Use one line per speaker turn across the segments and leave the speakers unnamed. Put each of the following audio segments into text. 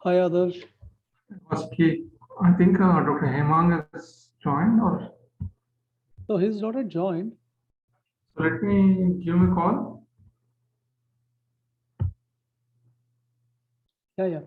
Hi, Adarsh.
Okay, I think Dr. Hemang has joined, or
So he's not yet joined.
so let me give him a call.
Yeah.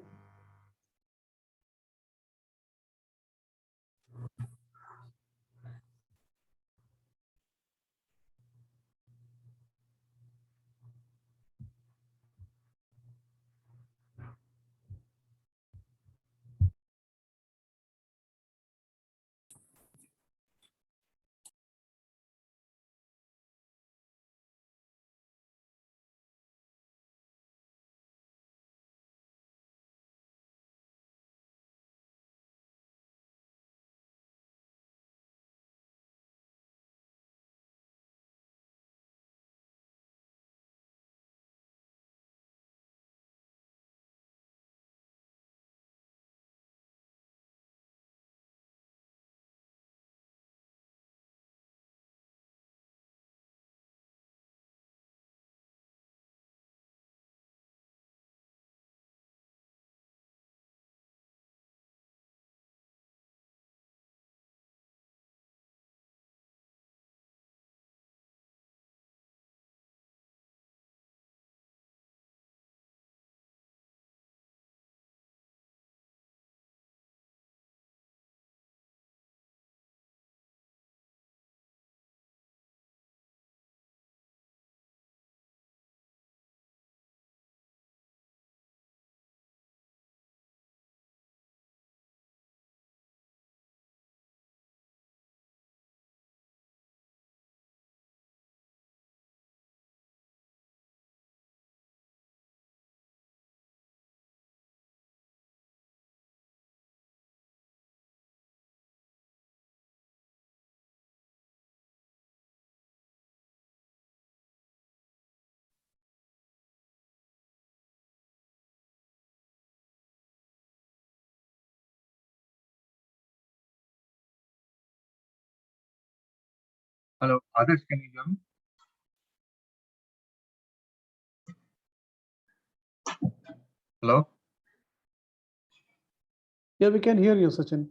Hello, others, can you hear me? Hello?
Yeah, we can hear you, Sachin.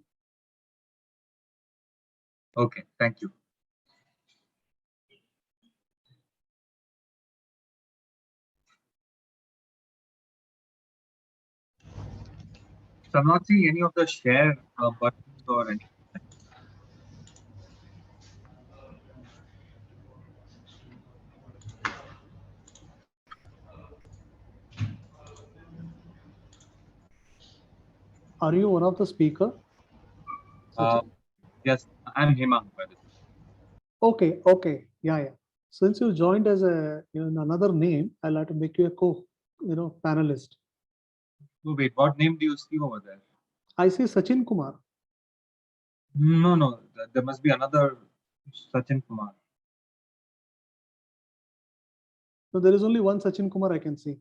Okay, thank you. So I'm not seeing any of the share buttons or anything.
Are you one of the speaker? Sachin?
Yes, I'm Hemang, by the way.
Okay. Yeah. Since you joined as another name, I'll have to make you a panelist.
Oh, wait, what name do you see over there?
I see Sachin Kumar.
No, there must be another Sachin Kumar.
So there is only one Sachin Kumar I can see.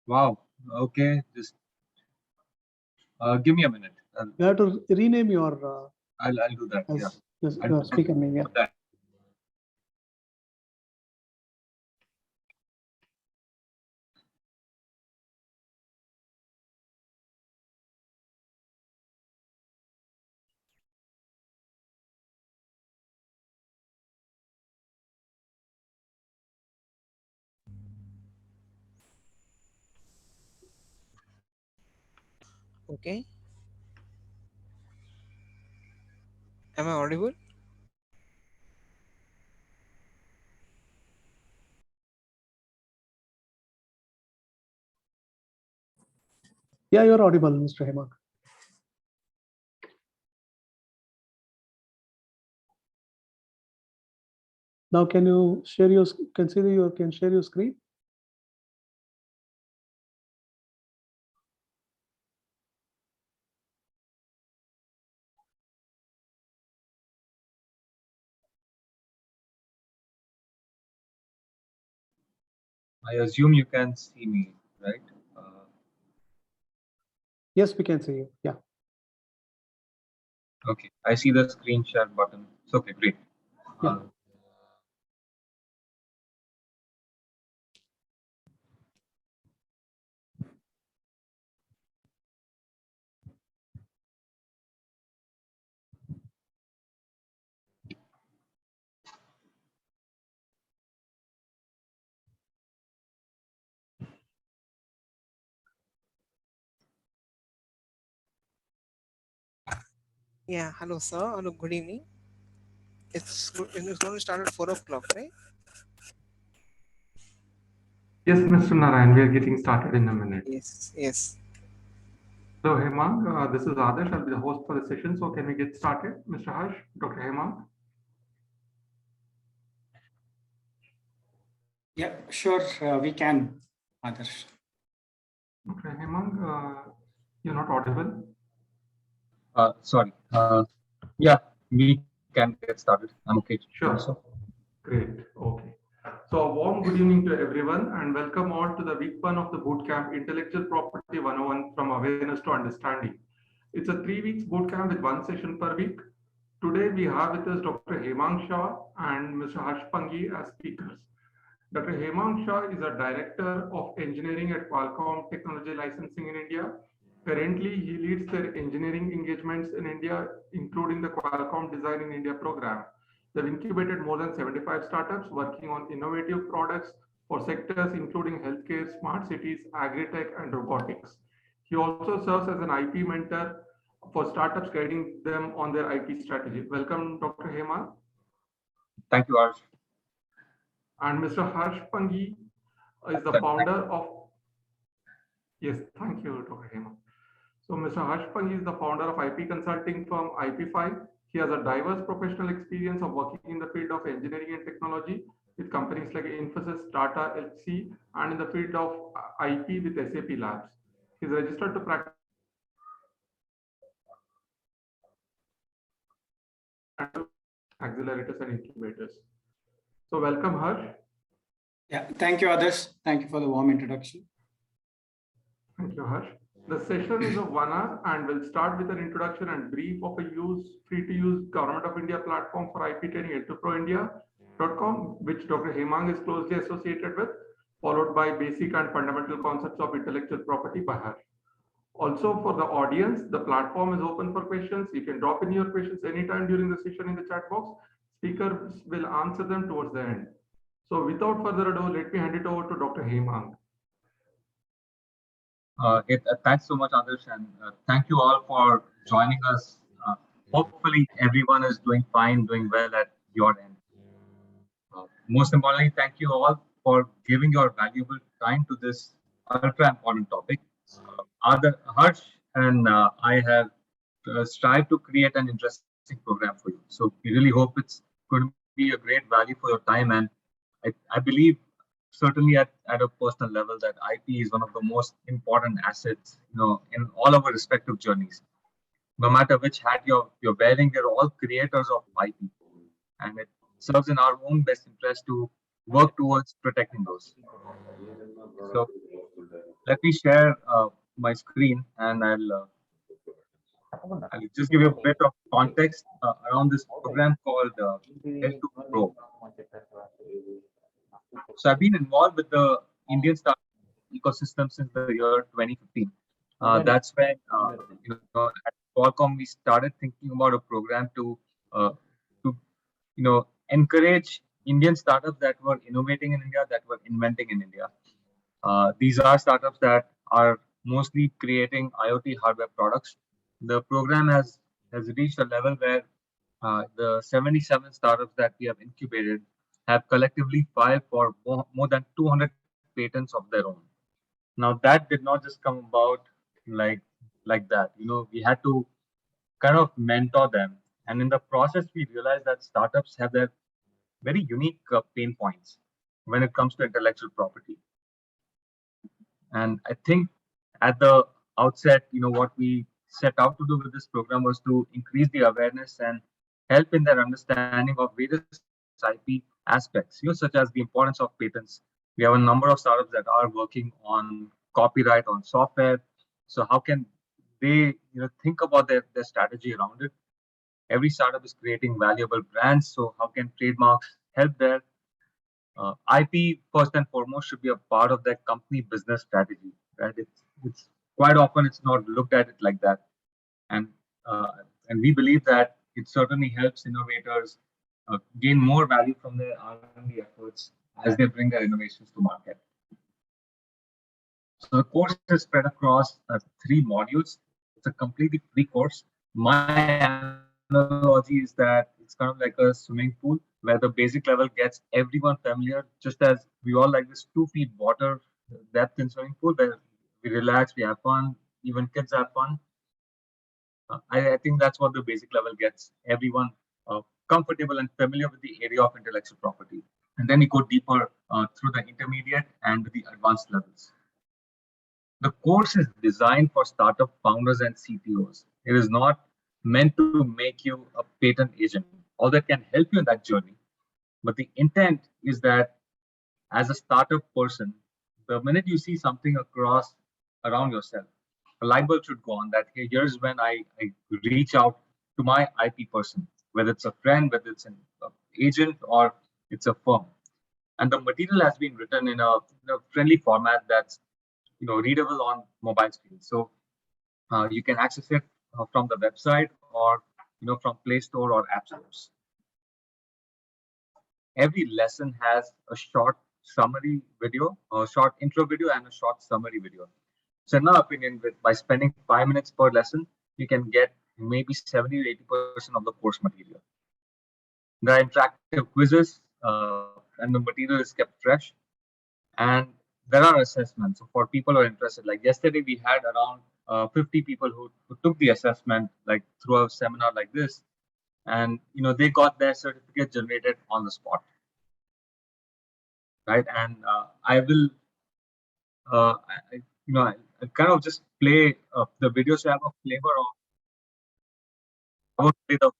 Wow, okay, just give me a minute.
You have to rename your
I'll do that, yeah.
as
I'll
your
do
speaker name. Yeah.
that.
Okay. Am I audible?
Yeah, you're audible, Mr. Hemang. Now, can you share your can share your screen?
I assume you can see me, right?
Yes, we can see you. Yeah.
Okay, I see the screen share button. It's okay, great.
Yeah.
Yeah, hello sir. Hello, good evening. It's going to start at 4 o'clock, right?
Yes, Mr. Narayan, we are getting started in a minute.
Yes, yes.
So, Hemang, this is Adarsh. I'll be the host for the session. So, can we get started, Mr. Harsh, Dr. Hemang?
Yeah, sure, we can, Adarsh.
Dr. Hemang, you're not audible.
Sorry. Yeah, we can get started. I'm okay.
Sure.
So,
Great. Okay. So, a warm good evening to everyone and welcome all to the week 1 of the bootcamp Intellectual Property 101 from Awareness to Understanding. It's a 3 weeks bootcamp with one session per week. Today, we have with us Dr. Hemang Shah and Mr. Harsh Pangi as speakers. Dr. Hemang Shah is a Director of Engineering at Qualcomm Technology Licensing in India. Currently, he leads their engineering engagements in India, including the Qualcomm Design in India program. They've incubated more than 75 startups working on innovative products for sectors including healthcare, smart cities, agri-tech, and robotics. He also serves as an IP mentor for startups, guiding them on their IP strategy. Welcome, Dr. Hemang.
thank you, Harsh.
And Mr. Harsh Pangi is the founder of. Yes, thank you, Dr. Hemang. So Mr. Harsh Pangi is the founder of IP consulting firm IP5. He has a diverse professional experience of working in the field of engineering and technology with companies like Infosys, Tata, LC, and in the field of IP with SAP Labs. He's registered to practice accelerators and incubators. So welcome, Harsh.
Yeah, thank you, Adarsh. Thank you for the warm introduction.
Thank you, Harsh. The session is of 1 hour and will start with an introduction and brief of a free to use Government of India platform for IP training eduproindia.com, which Dr. Hemang is closely associated with, followed by basic and fundamental concepts of intellectual property by Harsh. Also, for the audience, the platform is open for questions. You can drop in your questions anytime during the session in the chat box. Speakers will answer them towards the end. So without further ado, let me hand it over to Dr. Hemang.
Thanks so much, Adarsh, and thank you all for joining us. Hopefully, everyone is doing fine, doing well at your end. Most importantly, thank you all for giving your valuable time to this ultra important topic. Harsh and I have strived to create an interesting program for you. So we really hope it's going to be a great value for your time. And I believe certainly at a personal level that IP is one of the most important assets, in all our respective journeys. No matter which hat you're wearing, we're all creators of IP, and it serves in our own best interest to work towards protecting those. So let me share my screen, and I'll just give you a bit of context around this program called L2 Pro. So I've been involved with the Indian startup ecosystem since the year 2015. That's when at Qualcomm we started thinking about a program to encourage Indian startups that were innovating in India, that were inventing in India. These are startups that are mostly creating IoT hardware products. The program has reached a level where the 77 startups that we have incubated have collectively filed for more than 200 patents of their own. Now that did not just come about like like that. We had to kind of mentor them, and in the process, we realized that startups have their very unique pain points when it comes to intellectual property. And I think at the outset, what we set out to do with this program was to increase the awareness and help in their understanding of various IP aspects, such as the importance of patents. We have a number of startups that are working on copyright on software. So how can they, think about their strategy around it? Every startup is creating valuable brands. So how can trademarks help there? IP first and foremost should be a part of their company business strategy, right? It's quite often it's not looked at it like that, and uh, and we believe that it certainly helps innovators gain more value from their R&D efforts as they bring their innovations to market. So the course is spread across 3 modules. It's a completely free course. My analogy is that it's kind of like a swimming pool where the basic level gets everyone familiar, just as we all like this 2 feet water depth in swimming pool where we relax, we have fun, even kids have fun. I think that's what the basic level gets everyone comfortable and familiar with the area of intellectual property. And then we go deeper through the intermediate and the advanced levels. The course is designed for startup founders and CTOs. It is not meant to make you a patent agent, although it can help you in that journey. But the intent is that as a startup person, the minute you see something across around yourself, a light bulb should go on that, hey, here's when I reach out to my IP person, whether it's a friend, whether it's an agent, or it's a firm. And the material has been written in a friendly format that's readable on mobile screens. So you can access it from the website or from Play Store or App Stores. Every lesson has a short summary video, a short intro video, and a short summary video. So in my opinion, by spending 5 minutes per lesson, you can get maybe 70 or 80% of the course material. There are interactive quizzes, and the material is kept fresh. And there are assessments. So for people who are interested, like yesterday, we had around 50 people who took the assessment, like through a seminar like this, and they got their certificate generated on the spot, right? And I will, I kind of just play the video so I have a flavor of how to play the.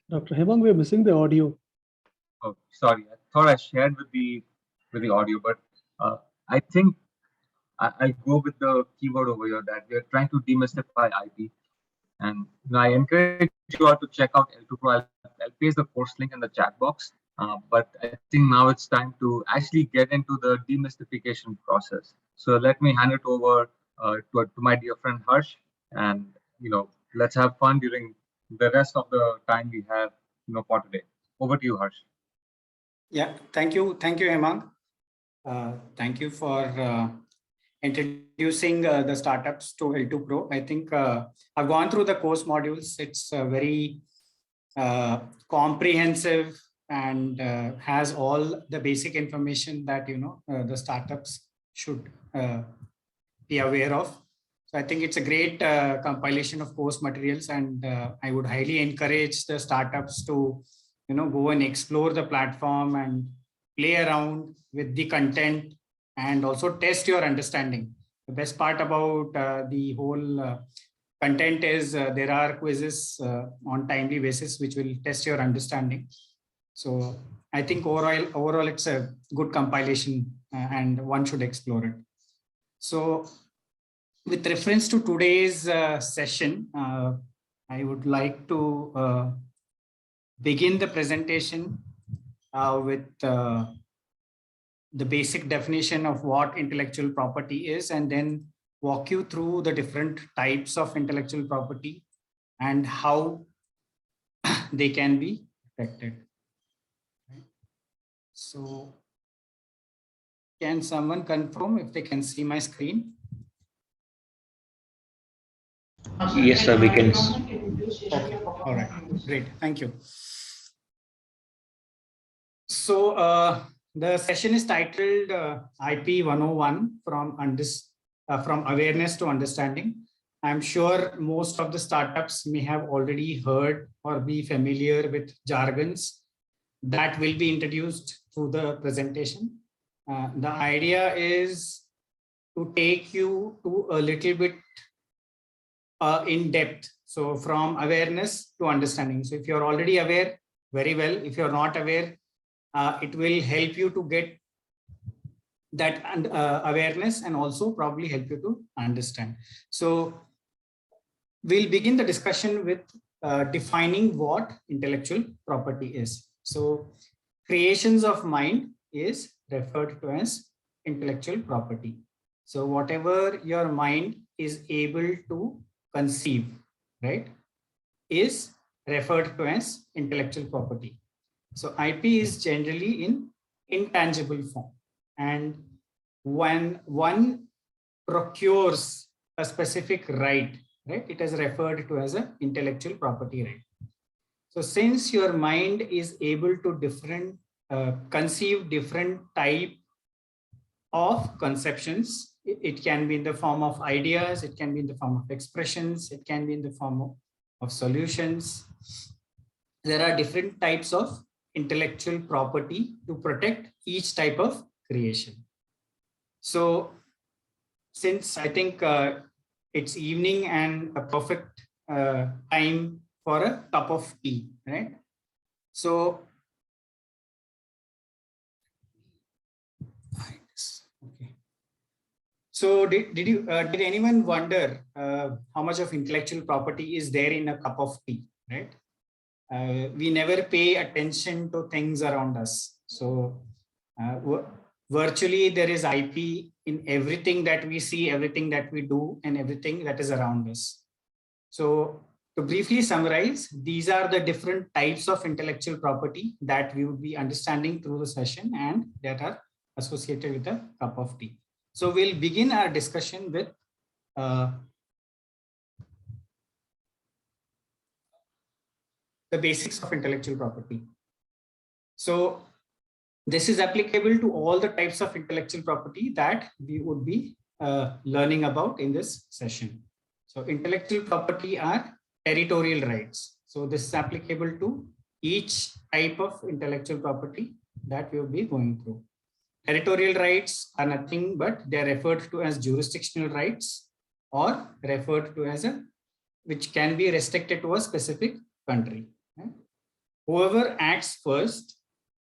Dr. Hemang, we're missing the audio.
Oh, sorry, I thought I shared with the audio, but I think I'll go with the keyword over here that we're trying to demystify IP. And I encourage you all to check out L2 Pro. I'll paste the course link in the chat box. But I think now it's time to actually get into the demystification process. So let me hand it over to my dear friend Harsh, and let's have fun during the rest of the time we have for today. Over to you, Harsh.
Yeah, thank you, Hemang. Thank you for introducing the startups to L2 Pro. I think I've gone through the course modules. It's very comprehensive and has all the basic information that the startups should be aware of. So I think it's a great compilation of course materials, and I would highly encourage the startups to go and explore the platform and play around with the content and also test your understanding. The best part about the whole content is there are quizzes on timely basis which will test your understanding. So I think overall it's a good compilation and one should explore it. So with reference to today's session, I would like to begin the presentation with the basic definition of what intellectual property is, and then walk you through the different types of intellectual property and how they can be protected. So can someone confirm if they can see my screen?
Yes, sir, we can.
Okay, all right, great, thank you. So the session is titled IP 101 from awareness to understanding. I'm sure most of the startups may have already heard or be familiar with jargons that will be introduced through the presentation. The idea is to take you to a little bit in depth. So from awareness to understanding. So if you're already aware, very well. If you're not aware, it will help you to get that awareness and also probably help you to understand. So we'll begin the discussion with defining what intellectual property is. So creations of mind is referred to as intellectual property. So whatever your mind is able to conceive, right, is referred to as intellectual property. So IP is generally in intangible form. And when one procures a specific right, it is referred to as an intellectual property right. So since your mind is able to conceive different type of conceptions, it can be in the form of ideas, it can be in the form of expressions, it can be in the form of solutions. There are different types of intellectual property to protect each type of creation. So since I think it's evening and a perfect time for a cup of tea, right? So okay. So did anyone wonder how much of intellectual property is there in a cup of tea, right? We never pay attention to things around us. So virtually there is IP in everything that we see, everything that we do, and everything that is around us. So to briefly summarize, these are the different types of intellectual property that we would be understanding through the session and that are associated with a cup of tea. So we'll begin our discussion with the basics of intellectual property. So this is applicable to all the types of intellectual property that we would be learning about in this session. So intellectual property are territorial rights. So this is applicable to each type of intellectual property that we will be going through. Territorial rights are nothing but they are referred to as jurisdictional rights or referred to as which can be restricted to a specific country. Right? Whoever acts first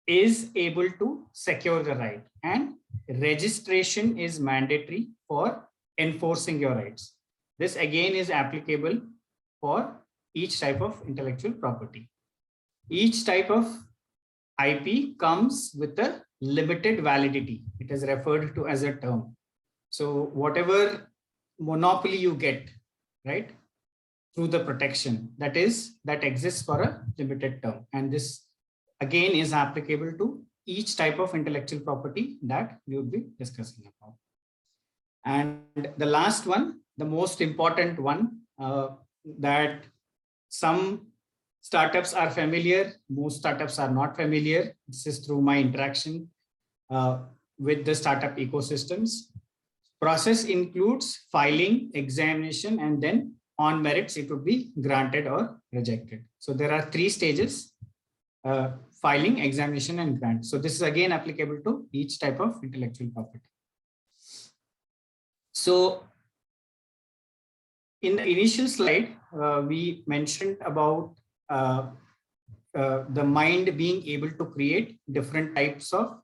is able to secure the right, and registration is mandatory for enforcing your rights. This again is applicable for each type of intellectual property. Each type of IP comes with a limited validity. It is referred to as a term. So whatever monopoly you get, right, through the protection, that exists for a limited term. And this again is applicable to each type of intellectual property that we will be discussing about. And the last one, the most important one, that some startups are familiar, most startups are not familiar. This is through my interaction with the startup ecosystems. Process includes filing, examination, and then on merits, it would be granted or rejected. So there are 3 stages: filing, examination, and grant. So this is again applicable to each type of intellectual property. So in the initial slide, we mentioned about the mind being able to create different types of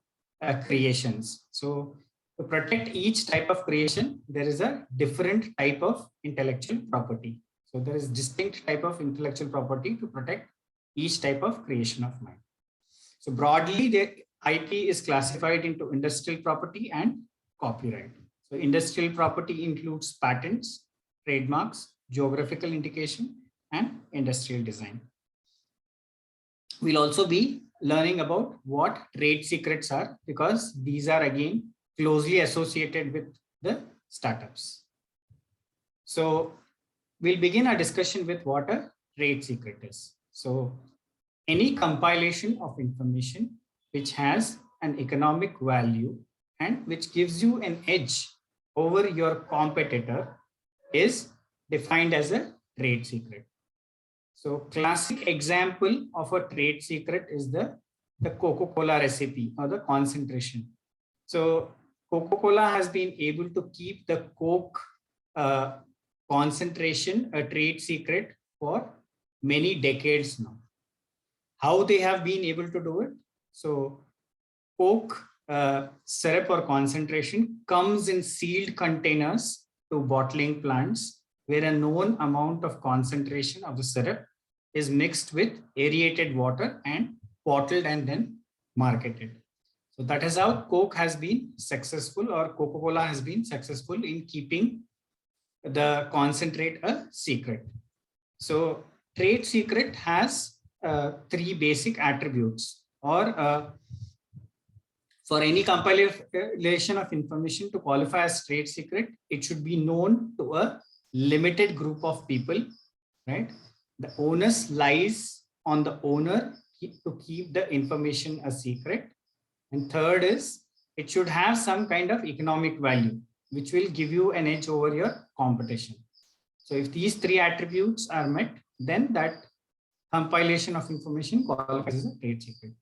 creations. So to protect each type of creation, there is a different type of intellectual property. So there is distinct type of intellectual property to protect each type of creation of mind. So broadly, the IP is classified into industrial property and copyright. So industrial property includes patents, trademarks, geographical indication, and industrial design. We'll also be learning about what trade secrets are, because these are again closely associated with the startups. So we'll begin our discussion with what a trade secret is. So any compilation of information which has an economic value and which gives you an edge over your competitor is defined as a trade secret. So classic example of a trade secret is the Coca-Cola recipe or the concentration. So Coca-Cola has been able to keep the Coke concentration a trade secret for many decades now. How they have been able to do it? So Coke syrup or concentration comes in sealed containers to bottling plants, where a known amount of concentration of the syrup is mixed with aerated water and bottled and then marketed. So that is how Coke has been successful, or Coca-Cola has been successful in keeping the concentrate a secret. So trade secret has three basic attributes, or for any compilation of information to qualify as trade secret, it should be known to a limited group of people, right? The onus lies on the owner to keep the information a secret. And third is, it should have some kind of economic value, which will give you an edge over your competition. So if these three attributes are met, then that compilation of information qualifies as a trade secret.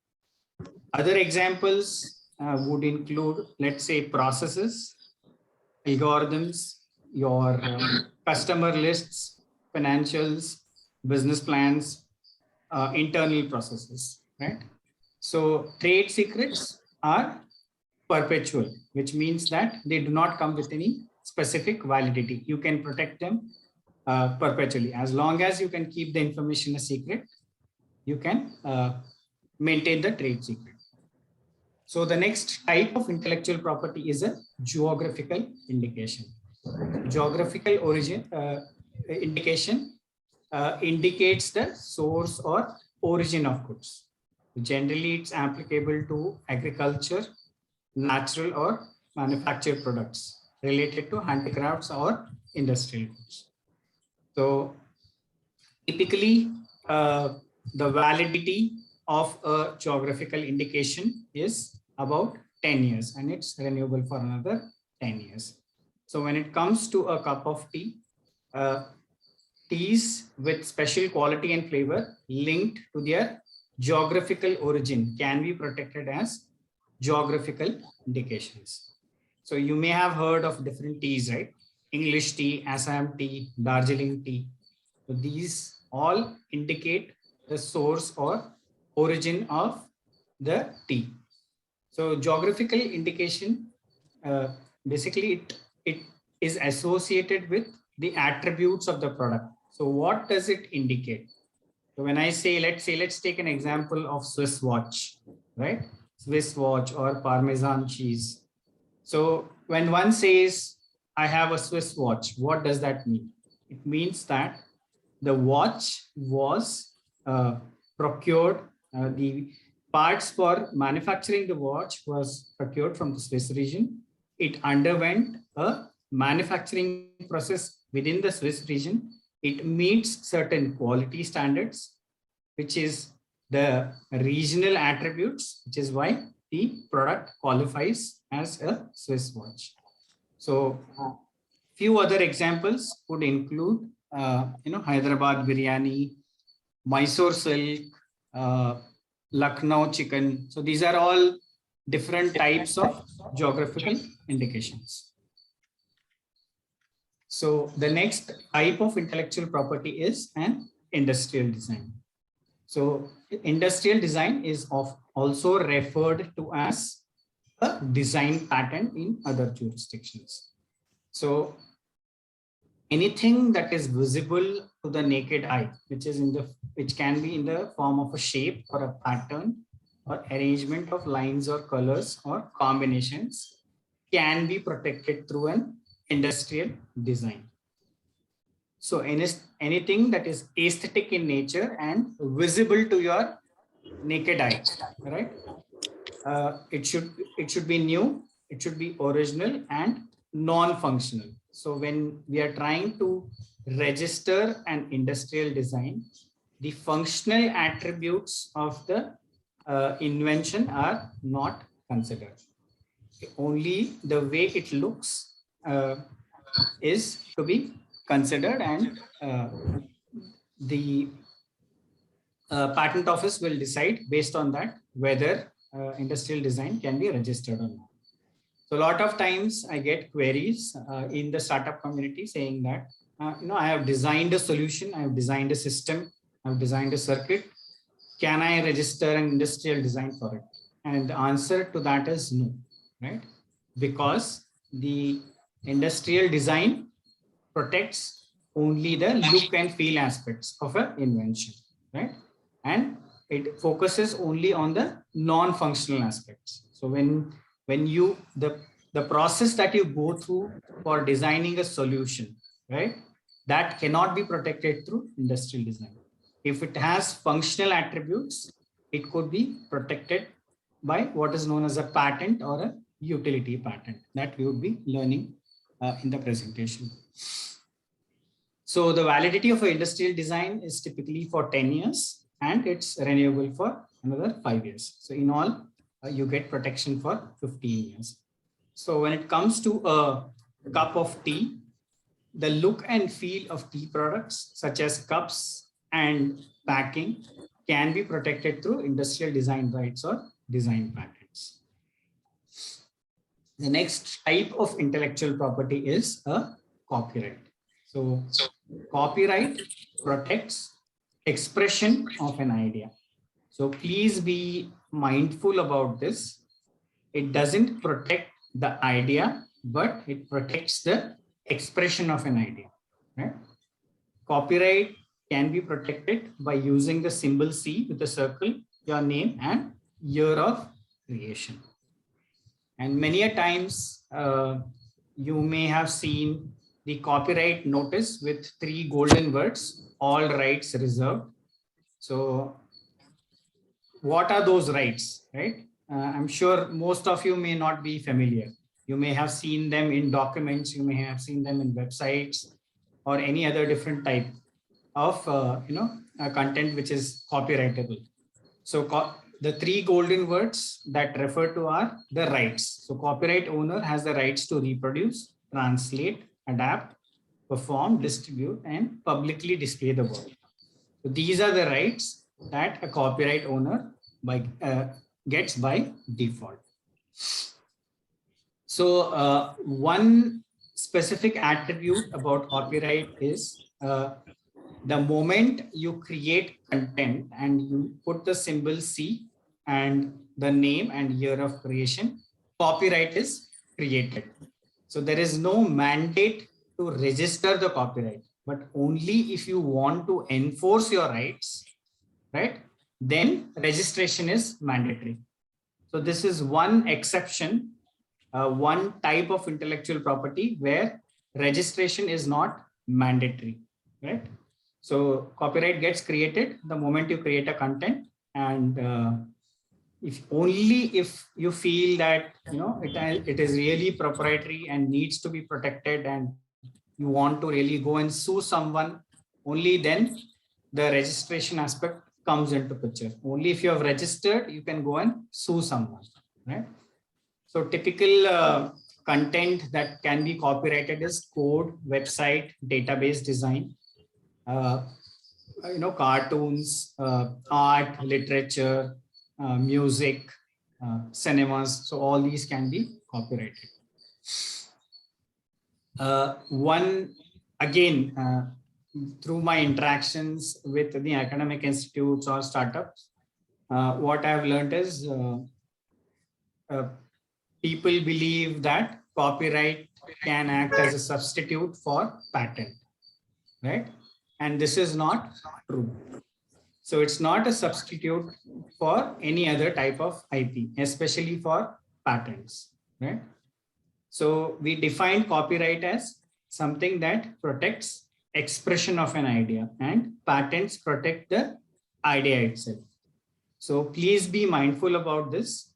Other examples would include, let's say, processes, algorithms, your customer lists, financials, business plans, internal processes, right? So trade secrets are perpetual, which means that they do not come with any specific validity. You can protect them perpetually. As long as you can keep the information a secret, you can maintain the trade secret. So the next type of intellectual property is a geographical indication. Geographical origin indication indicates the source or origin of goods. Generally, it's applicable to agriculture, natural or manufactured products related to handicrafts or industrial goods. So typically, the validity of a geographical indication is about 10 years, and it's renewable for another 10 years. So when it comes to a cup of tea, teas with special quality and flavor linked to their geographical origin can be protected as geographical indications. So you may have heard of different teas, right? English tea, Assam tea, Darjeeling tea. So these all indicate the source or origin of the tea. So geographical indication, basically it is associated with the attributes of the product. So what does it indicate? So when I say, let's take an example of Swiss watch, right? Swiss watch or Parmesan cheese. So when one says, I have a Swiss watch, what does that mean? It means that the watch was procured, the parts for manufacturing the watch was procured from the Swiss region. It underwent a manufacturing process within the Swiss region. It meets certain quality standards, which is the regional attributes, which is why the product qualifies as a Swiss watch. So few other examples would include, Hyderabad biryani, Mysore silk, Lucknow chicken. So these are all different types of geographical indications. So the next type of intellectual property is an industrial design. So industrial design is also referred to as a design pattern in other jurisdictions. So anything that is visible to the naked eye, which can be in the form of a shape or a pattern or arrangement of lines or colors or combinations, can be protected through an industrial design. So anything that is aesthetic in nature and visible to your naked eye, right? It should be new, it should be original and non-functional. So when we are trying to register an industrial design, the functional attributes of the invention are not considered. Only the way it looks is to be considered, and the patent office will decide based on that whether industrial design can be registered or not. So a lot of times I get queries in the startup community saying that, I have designed a solution, I have designed a system, I have designed a circuit. Can I register an industrial design for it? And the answer to that is no, right? Because the industrial design protects only the look and feel aspects of an invention, right? And it focuses only on the non-functional aspects. So when you the process that you go through for designing a solution, right, that cannot be protected through industrial design. If it has functional attributes, it could be protected by what is known as a patent or a utility patent that we would be learning in the presentation. So the validity of an industrial design is typically for 10 years and it's renewable for another 5 years. So in all, you get protection for 15 years. So when it comes to a cup of tea, the look and feel of tea products such as cups and packing can be protected through industrial design rights or design patents. The next type of intellectual property is a copyright. So copyright protects expression of an idea. So please be mindful about this. It doesn't protect the idea, but it protects the expression of an idea. Right? Copyright can be protected by using the symbol C with a circle, your name and year of creation. And many a times you may have seen the copyright notice with 3 golden words, all rights reserved. So what are those rights, right? I'm sure most of you may not be familiar. You may have seen them in documents, you may have seen them in websites or any other different type of content which is copyrightable. So the 3 golden words that refer to are the rights. So copyright owner has the rights to reproduce, translate, adapt, perform, distribute, and publicly display the work. So these are the rights that a copyright owner gets by default. So one specific attribute about copyright is the moment you create content and you put the symbol C and the name and year of creation, copyright is created. So there is no mandate to register the copyright, but only if you want to enforce your rights, right, then registration is mandatory. So this is one exception, one type of intellectual property where registration is not mandatory, right? So copyright gets created the moment you create a content, and if you feel that it is really proprietary and needs to be protected, and you want to really go and sue someone, only then the registration aspect comes into picture. Only if you have registered, you can go and sue someone, right? So typical content that can be copyrighted is code, website, database design, cartoons, art, literature, music, cinemas. So all these can be copyrighted. Through my interactions with the academic institutes or startups, what I've learned is people believe that copyright can act as a substitute for patent, right? And this is not true. So it's not a substitute for any other type of IP, especially for patents, right? So we define copyright as something that protects expression of an idea, and patents protect the idea itself. So please be mindful about this.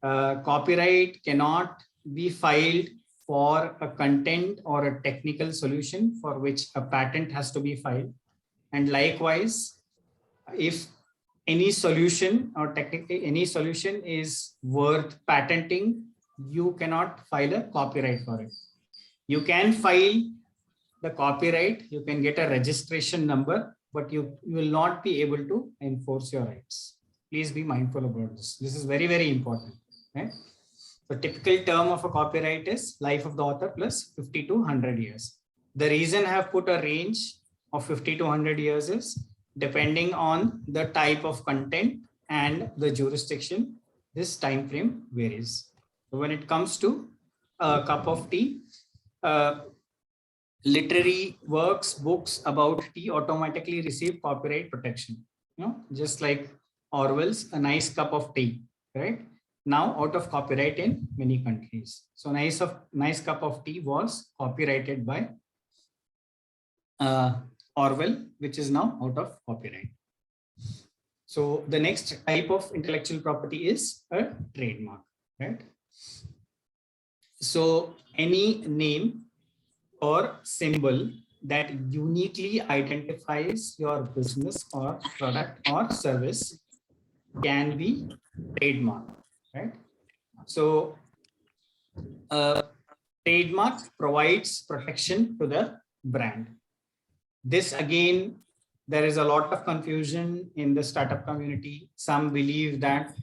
Copyright cannot be filed for a content or a technical solution for which a patent has to be filed. And likewise, if any solution or technically any solution is worth patenting, you cannot file a copyright for it. You can file the copyright, you can get a registration number, but you will not be able to enforce your rights. Please be mindful about this. This is very, very important. Right? So typical term of a copyright is life of the author plus 50 to 100 years. The reason I have put a range of 50 to 100 years is depending on the type of content and the jurisdiction, this time frame varies. So when it comes to a cup of tea, literary works, books about tea automatically receive copyright protection. Just like Orwell's A Nice Cup of Tea, right? now out of copyright in many countries. So Nice Cup of Tea was copyrighted by Orwell, which is now out of copyright. So the next type of intellectual property is a trademark, right? So any name or symbol that uniquely identifies your business or product or service can be trademarked, right? So trademark provides protection to the brand. This again, there is a lot of confusion in the startup community. Some believe that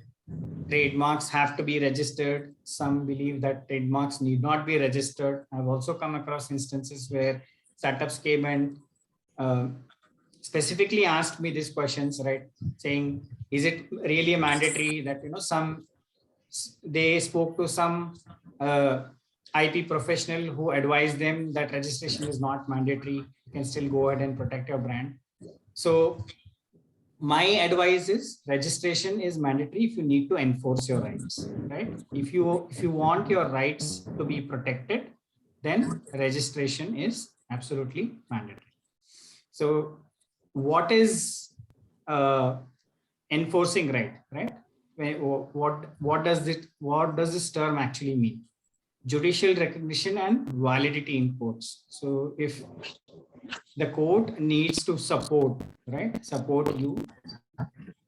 trademarks have to be registered. Some believe that trademarks need not be registered. I've also come across instances where startups came and specifically asked me these questions, right? Saying, is it really mandatory that, they spoke to some IP professional who advised them that registration is not mandatory. You can still go ahead and protect your brand. So my advice is registration is mandatory if you need to enforce your rights, right? If you want your rights to be protected, then registration is absolutely mandatory. So what is enforcing right? What does this term actually mean? Judicial recognition and validity in courts. So if the court needs to support you,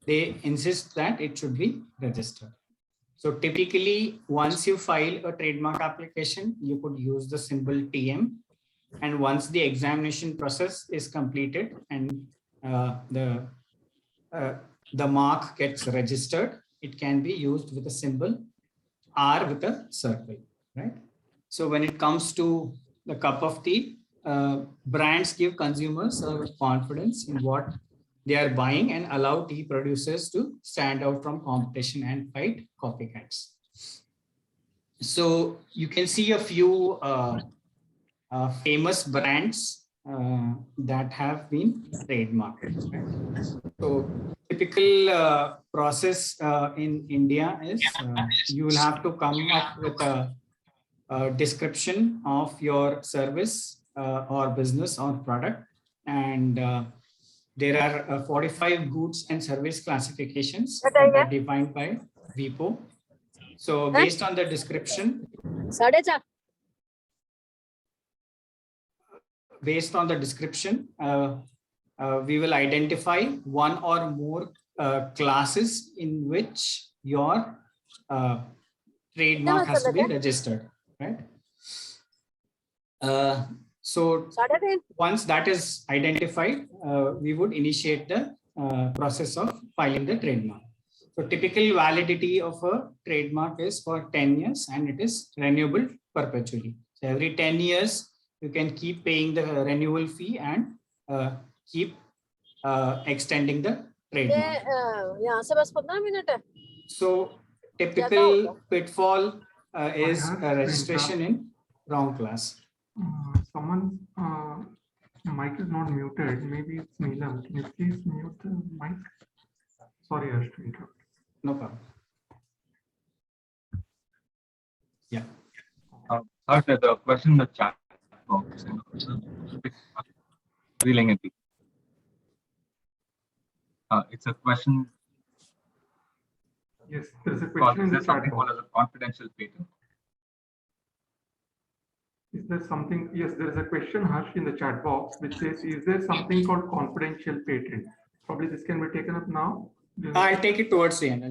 they insist that it should be registered. So typically, once you file a trademark application, you could use the symbol TM. And once the examination process is completed and the mark gets registered, it can be used with a symbol R with a circle, right? So when it comes to the cup of tea, brands give consumers confidence in what they are buying and allow tea producers to stand out from competition and fight copycats. So you can see a few famous brands that have been trademarked. Right? So typical process in India is you will have to come up with a description of your service or business or product, and there are 45 goods and service classifications that are defined by WIPO. So based on the description, we will identify one or more classes in which your trademark has to be registered, right? So once that is identified, we would initiate the process of filing the trademark. So typical validity of a trademark is for 10 years and it is renewable perpetually. So every 10 years, you can keep paying the renewal fee and keep extending the trademark. So typical pitfall is registration in wrong class.
Someone's mic is not muted. Maybe it's Neelam. Can you please mute the mic? Sorry, I have to interrupt.
No problem. Yeah.
There's a question in the chat box. Reeling it. It's a question.
Yes, there's a question in the chat
something
box.
called as a confidential patent?
Is there something? Yes, there is a question, Harsh, in the chat box which says, is there something called confidential patent? Probably this can be taken up now.
I'll take it towards the end.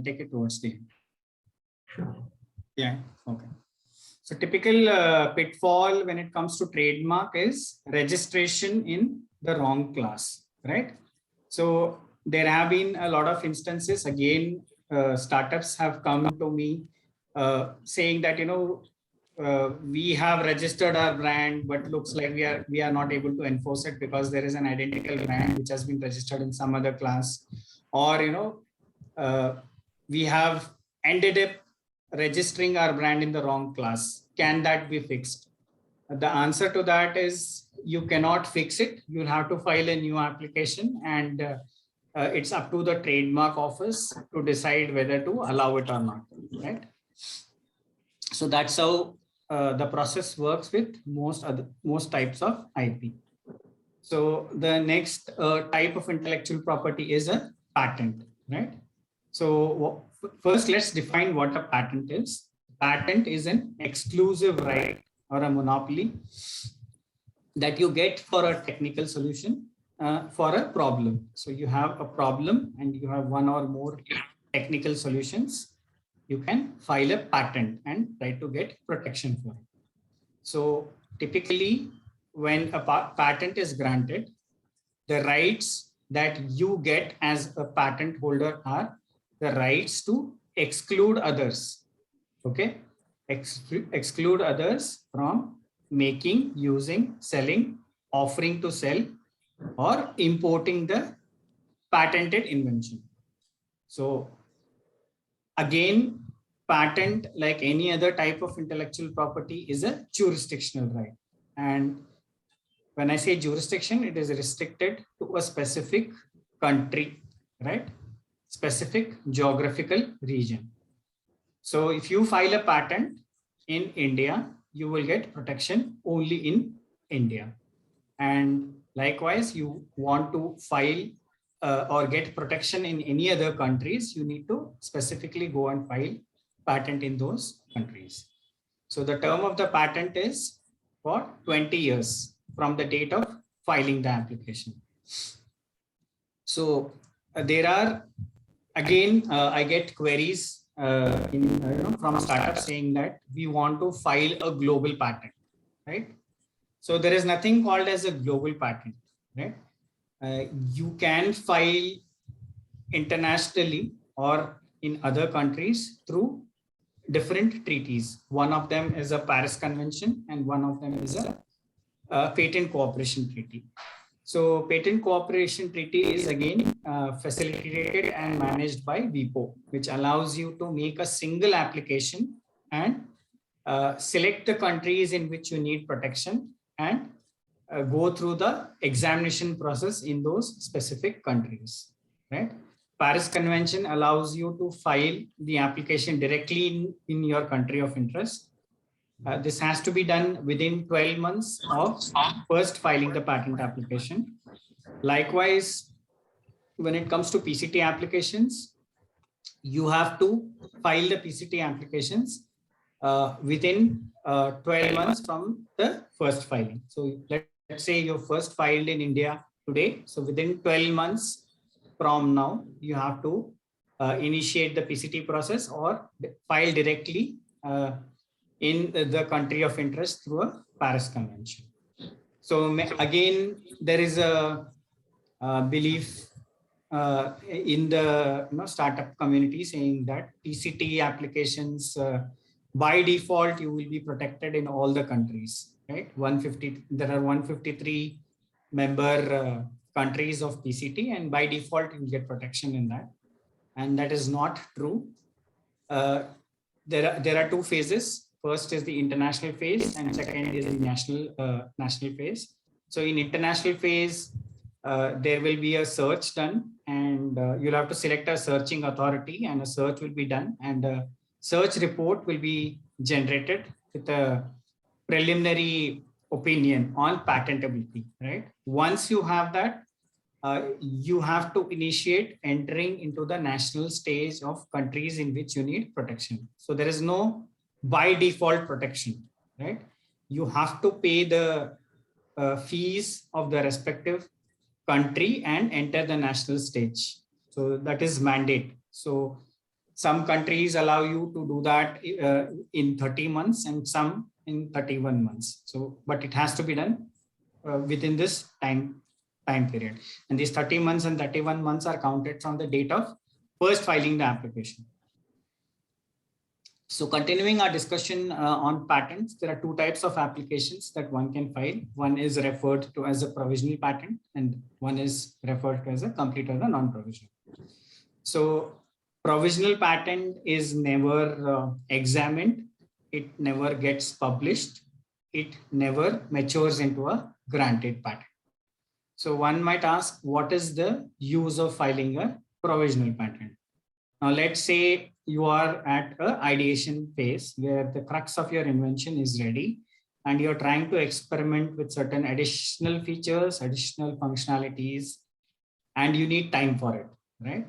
Sure.
Yeah, okay. So typical pitfall when it comes to trademark is registration in the wrong class, right? So there have been a lot of instances, again, startups have come to me saying that, we have registered our brand, but looks like we are not able to enforce it because there is an identical brand which has been registered in some other class, or we have ended up registering our brand in the wrong class. Can that be fixed? The answer to that is you cannot fix it. You'll have to file a new application, and it's up to the trademark office to decide whether to allow it or not, right? So that's how the process works with most types of IP. So the next type of intellectual property is a patent, right? So first, let's define what a patent is. Patent is an exclusive right or a monopoly that you get for a technical solution for a problem. So you have a problem and you have one or more technical solutions. You can file a patent and try to get protection for it. So typically, when a patent is granted, the rights that you get as a patent holder are the rights to exclude others. Okay, exclude others from making, using, selling, offering to sell, or importing the patented invention. So again, patent, like any other type of intellectual property, is a jurisdictional right. And when I say jurisdiction, it is restricted to a specific country, right? Specific geographical region. So if you file a patent in India, you will get protection only in India. And likewise, you want to file or get protection in any other countries, you need to specifically go and file patent in those countries. So the term of the patent is for 20 years from the date of filing the application. So there are, again, I get queries from startups saying that we want to file a global patent, right? So there is nothing called as a global patent, right? You can file internationally or in other countries through different treaties. One of them is a Paris Convention and one of them is a Patent Cooperation Treaty. So Patent Cooperation Treaty is again facilitated and managed by WIPO, which allows you to make a single application and select the countries in which you need protection and go through the examination process in those specific countries, right? Paris Convention allows you to file the application directly in your country of interest. This has to be done within 12 months of first filing the patent application. Likewise, when it comes to PCT applications, you have to file the PCT applications within 12 months from the first filing. So let's say you first filed in India today. So within 12 months from now, you have to initiate the PCT process or file directly in the country of interest through a Paris Convention. So again, there is a belief in the startup community saying that PCT applications, by default, you will be protected in all the countries, right? There are 153 member countries of PCT, and by default, you get protection in that. And that is not true. There are two phases. First is the international phase, and second is the national phase. So in international phase, there will be a search done, and you'll have to select a searching authority, and a search will be done, and a search report will be generated with a preliminary opinion on patentability, right? Once you have that, you have to initiate entering into the national stage of countries in which you need protection. So there is no by default protection, right? You have to pay the fees of the respective country and enter the national stage. So that is mandate. So some countries allow you to do that in 30 months and some in 31 months. So, but it has to be done within this time period. And these 30 months and 31 months are counted from the date of first filing the application. So continuing our discussion on patents, there are two types of applications that one can file. One is referred to as a provisional patent, and one is referred to as a complete or a non-provisional. So provisional patent is never examined. It never gets published. It never matures into a granted patent. So one might ask, what is the use of filing a provisional patent? Now, let's say you are at an ideation phase where the crux of your invention is ready and you're trying to experiment with certain additional features, additional functionalities, and you need time for it, right?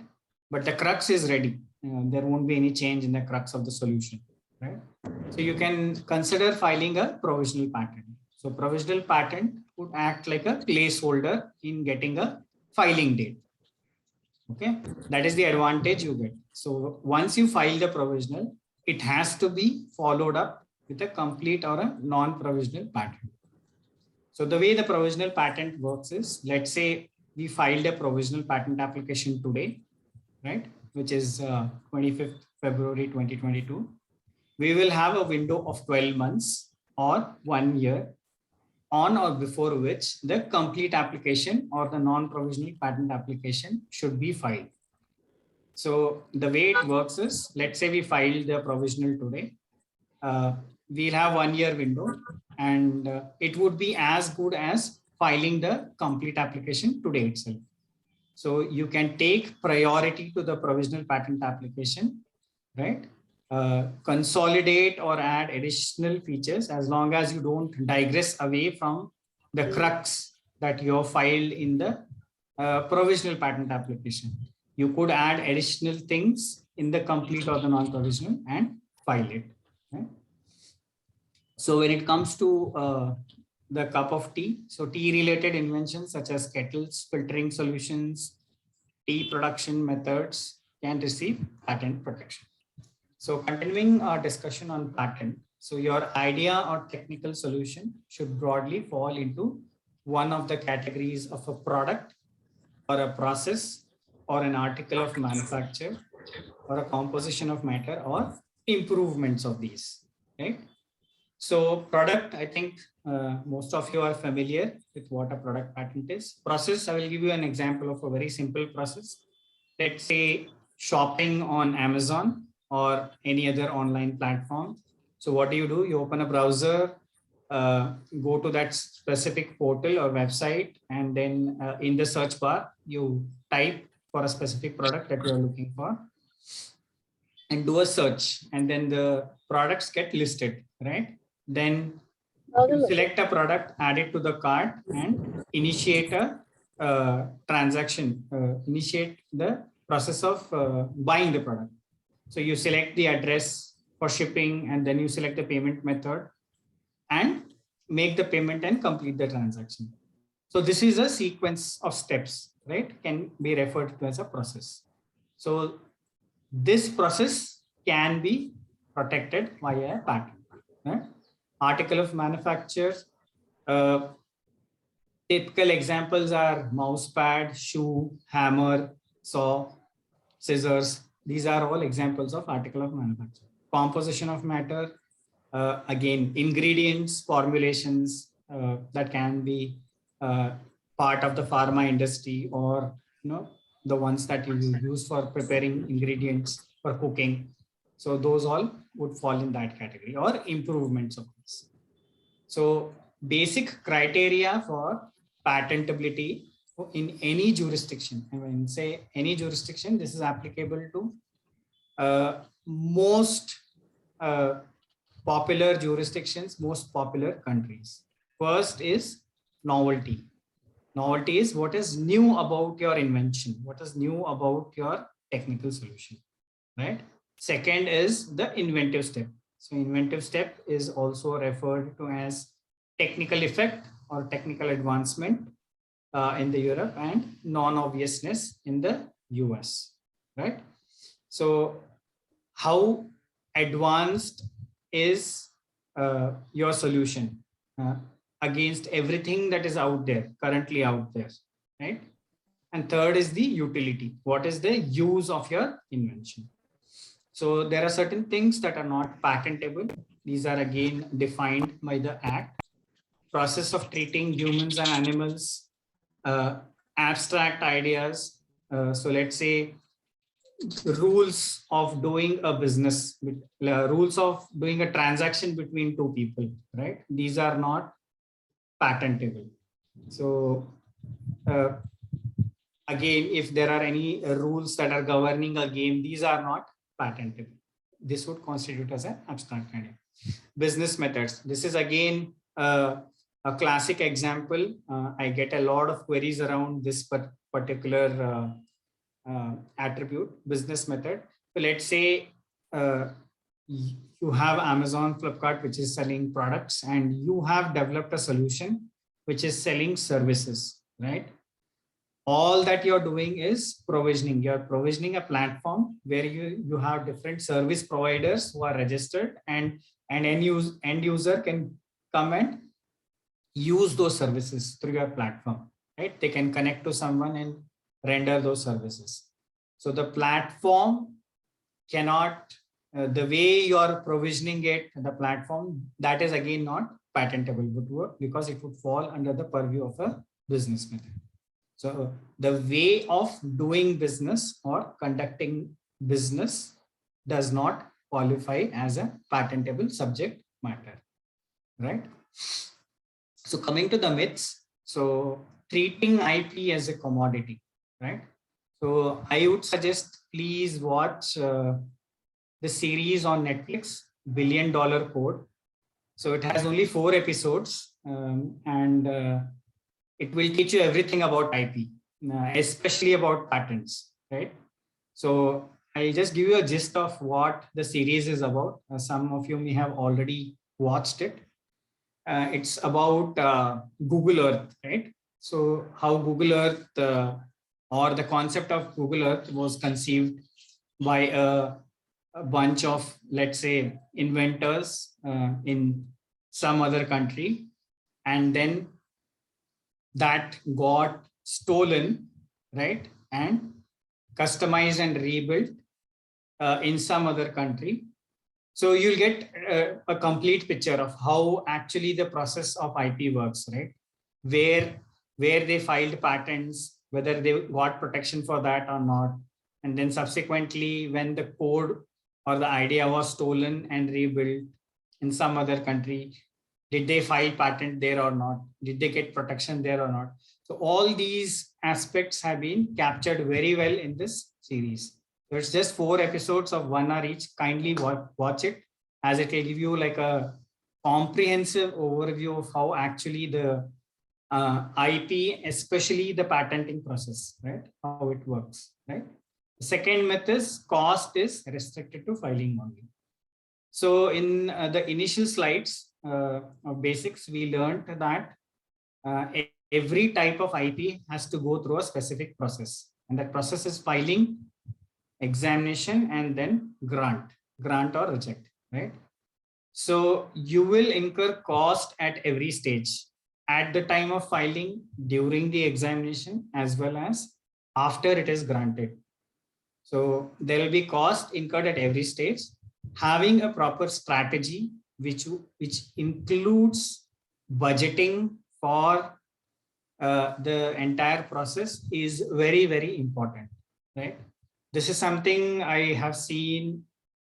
But the crux is ready. There won't be any change in the crux of the solution, right? So you can consider filing a provisional patent. So provisional patent would act like a placeholder in getting a filing date. Okay, that is the advantage you get. So once you file the provisional, it has to be followed up with a complete or a non-provisional patent. So the way the provisional patent works is, let's say we filed a provisional patent application today, right, which is 25th February 2022. We will have a window of 12 months or 1 year on or before which the complete application or the non-provisional patent application should be filed. So the way it works is, let's say we filed the provisional today, we'll have 1 year window, and it would be as good as filing the complete application today itself. So you can take priority to the provisional patent application, right? Consolidate or add additional features as long as you don't digress away from the crux that you have filed in the provisional patent application. You could add additional things in the complete or the non-provisional and file it. Right? So when it comes to the cup of tea, so tea related inventions such as kettles, filtering solutions, tea production methods can receive patent protection. So continuing our discussion on patent, so your idea or technical solution should broadly fall into one of the categories of a product or a process or an article of manufacture or a composition of matter or improvements of these, right? So product, I think most of you are familiar with what a product patent is. Process, I will give you an example of a very simple process. Let's say shopping on Amazon or any other online platform. So what do? You open a browser, go to that specific portal or website, and then in the search bar, you type for a specific product that you're looking for and do a search, and then the products get listed, right? Then you select a product, add it to the cart, and initiate a transaction, initiate the process of buying the product. So you select the address for shipping, and then you select the payment method and make the payment and complete the transaction. So this is a sequence of steps, right? Can be referred to as a process. So this process can be protected via a patent, right? Article of manufacture. Typical examples are mouse pad, shoe, hammer, saw, scissors. These are all examples of article of manufacture. Composition of matter, again, ingredients, formulations that can be part of the pharma industry, or the ones that you use for preparing ingredients for cooking. So those all would fall in that category, or improvements of this. So basic criteria for patentability in any jurisdiction. And when I say any jurisdiction, this is applicable to most popular jurisdictions, most popular countries. First is novelty. Novelty is what is new about your invention, what is new about your technical solution, right? Second is the inventive step. So inventive step is also referred to as technical effect or technical advancement in the Europe, and non-obviousness in the US, right? So how advanced is your solution against everything that is out there, currently out there, right? And third is the utility. What is the use of your invention? So there are certain things that are not patentable. These are again defined by the Act. Process of treating humans and animals, abstract ideas. So let's say rules of doing a business, rules of doing a transaction between two people, right? These are not patentable. So again, if there are any rules that are governing a game, these are not patentable. This would constitute as an abstract idea. Business methods. This is again a classic example. I get a lot of queries around this particular attribute, business method. So let's say you have Amazon, Flipkart, which is selling products, and you have developed a solution which is selling services, right? All that you're doing is provisioning. You're provisioning a platform where you have different service providers who are registered, and end user can come and use those services through your platform, right? They can connect to someone and render those services. So the platform cannot, the way you're provisioning it, the platform, that is again not patentable because it would fall under the purview of a business method. So the way of doing business or conducting business does not qualify as a patentable subject matter, right? So coming to the myths, so treating IP as a commodity, right? So I would suggest please watch the series on Netflix, $1 Billion Code. So it has only 4 episodes, and it will teach you everything about IP, especially about patents, right? So I'll just give you a gist of what the series is about. Some of you may have already watched it. It's about Google Earth, right? So how Google Earth or the concept of Google Earth was conceived by a bunch of, let's say, inventors in some other country, and then that got stolen, right, and customized and rebuilt in some other country. So you'll get a complete picture of how actually the process of IP works, right? Where they filed patents, whether they got protection for that or not. And then subsequently, when the code or the idea was stolen and rebuilt in some other country, did they file patent there or not? Did they get protection there or not? So all these aspects have been captured very well in this series. So it's just 4 episodes of 1 hour each. Kindly watch it, as it will give you like a comprehensive overview of how actually the IP, especially the patenting process, right? How it works, right? The second myth is cost is restricted to filing only. So in the initial slides of basics, we learned that every type of IP has to go through a specific process, and that process is filing, examination, and then grant or reject, right? So you will incur cost at every stage, at the time of filing, during the examination, as well as after it is granted. So there will be cost incurred at every stage. Having a proper strategy, which includes budgeting for the entire process, is very, very important, right? This is something I have seen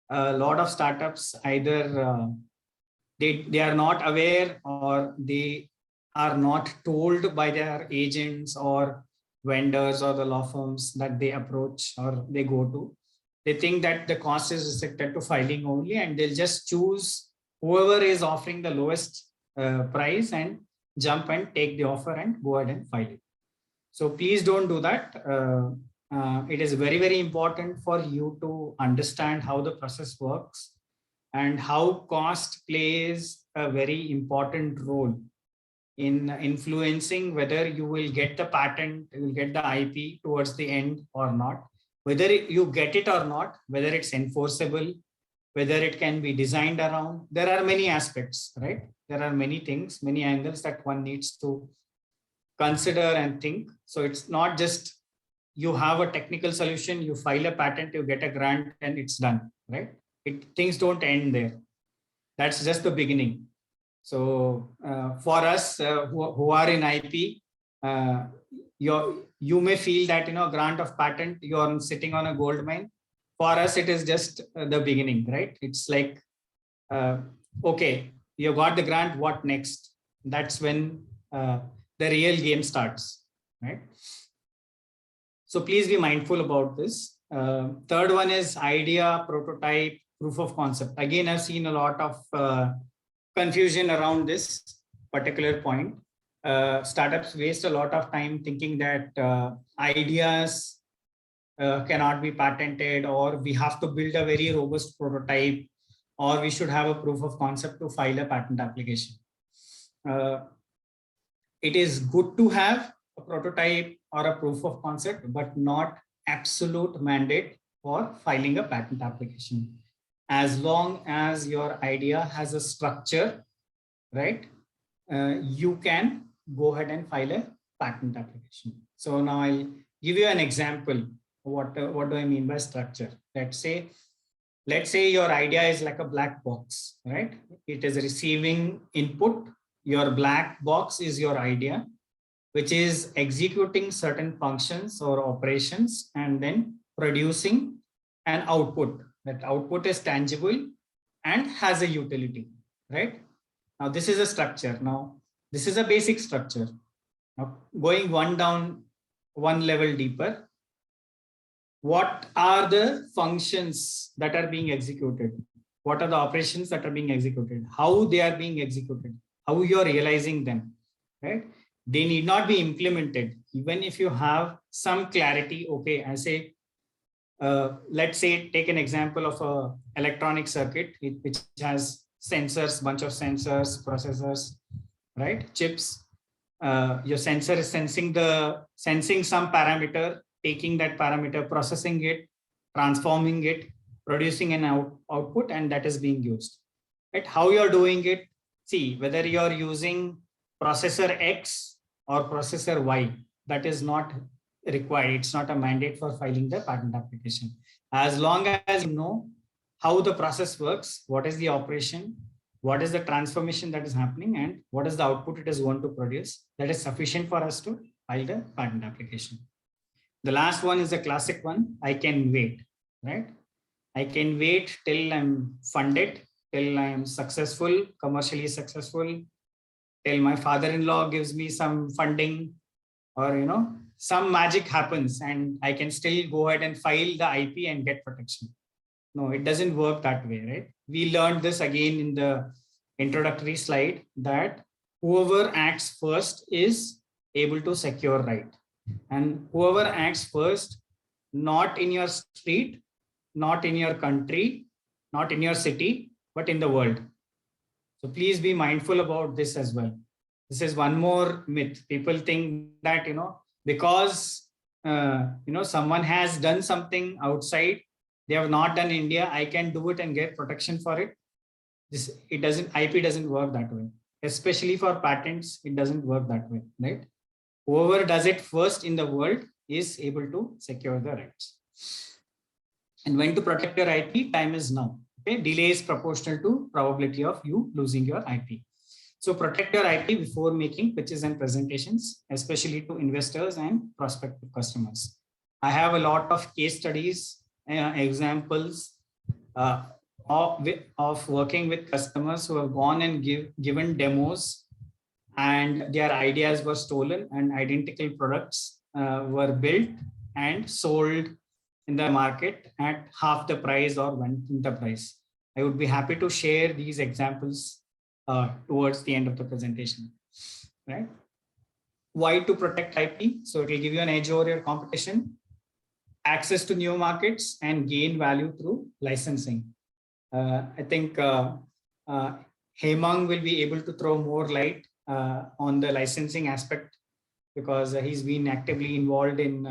a lot of startups, either they are not aware, or they are not told by their agents or vendors or the law firms that they approach or they go to. They think that the cost is restricted to filing only, and they'll just choose whoever is offering the lowest price and jump and take the offer and go ahead and file it. So please don't do that. It is very, very important for you to understand how the process works and how cost plays a very important role in influencing whether you will get the patent, you will get the IP towards the end or not, whether you get it or not, whether it's enforceable, whether it can be designed around. There are many aspects, right? There are many things, many angles that one needs to consider and think. So it's not just you have a technical solution, you file a patent, you get a grant, and it's done, right? Things don't end there. That's just the beginning. So for us who are in IP, you may feel that, grant of patent, you're sitting on a gold mine. For us, it is just the beginning, right? It's like, okay, you got the grant, what next? That's when the real game starts, right? So please be mindful about this. Third one is idea, prototype, proof of concept. Again, I've seen a lot of confusion around this particular point. Startups waste a lot of time thinking that ideas cannot be patented, or we have to build a very robust prototype, or we should have a proof of concept to file a patent application. It is good to have a prototype or a proof of concept, but not absolute mandate for filing a patent application. As long as your idea has a structure, right, you can go ahead and file a patent application. So now I'll give you an example. What do I mean by structure? Let's say your idea is like a black box, right? It is receiving input. Your black box is your idea, which is executing certain functions or operations and then producing an output. That output is tangible and has a utility, right? Now this is a structure. Now this is a basic structure. Now going one level deeper, what are the functions that are being executed? What are the operations that are being executed? How they are being executed? How you are realizing them, right? They need not be implemented. Even if you have some clarity, okay, I say, let's say, take an example of a electronic circuit, which has sensors, bunch of sensors, processors, right? Chips. Your sensor is sensing some parameter, taking that parameter, processing it, transforming it, producing an output, and that is being used. Right? How you're doing it, see, whether you're using processor X or processor Y, that is not required. It's not a mandate for filing the patent application. As long as you know how the process works, what is the operation, what is the transformation that is happening, and what is the output it is going to produce, that is sufficient for us to file the patent application. The last one is a classic one. I can wait, right? I can wait till I'm funded, till I'm successful, commercially successful, till my father-in-law gives me some funding, or some magic happens and I can still go ahead and file the IP and get protection. No, it doesn't work that way, right? We learned this again in the introductory slide, that whoever acts first is able to secure right. And whoever acts first, not in your street, not in your country, not in your city, but in the world. So please be mindful about this as well. This is one more myth. People think that, because, someone has done something outside, they have not done India, I can do it and get protection for it. IP doesn't work that way. Especially for patents, it doesn't work that way, right? Whoever does it first in the world is able to secure the rights. And when to protect your IP, time is now. Okay? Delay is proportional to probability of you losing your IP. So protect your IP before making pitches and presentations, especially to investors and prospective customers. I have a lot of case studies, examples of working with customers who have gone and given demos, and their ideas were stolen and identical products were built and sold in the market at half the price or one-tenth the price. I would be happy to share these examples towards the end of the presentation, right? Why to protect IP? So it will give you an edge over your competition, access to new markets, and gain value through licensing. I think Hemang will be able to throw more light on the licensing aspect, because he's been actively involved in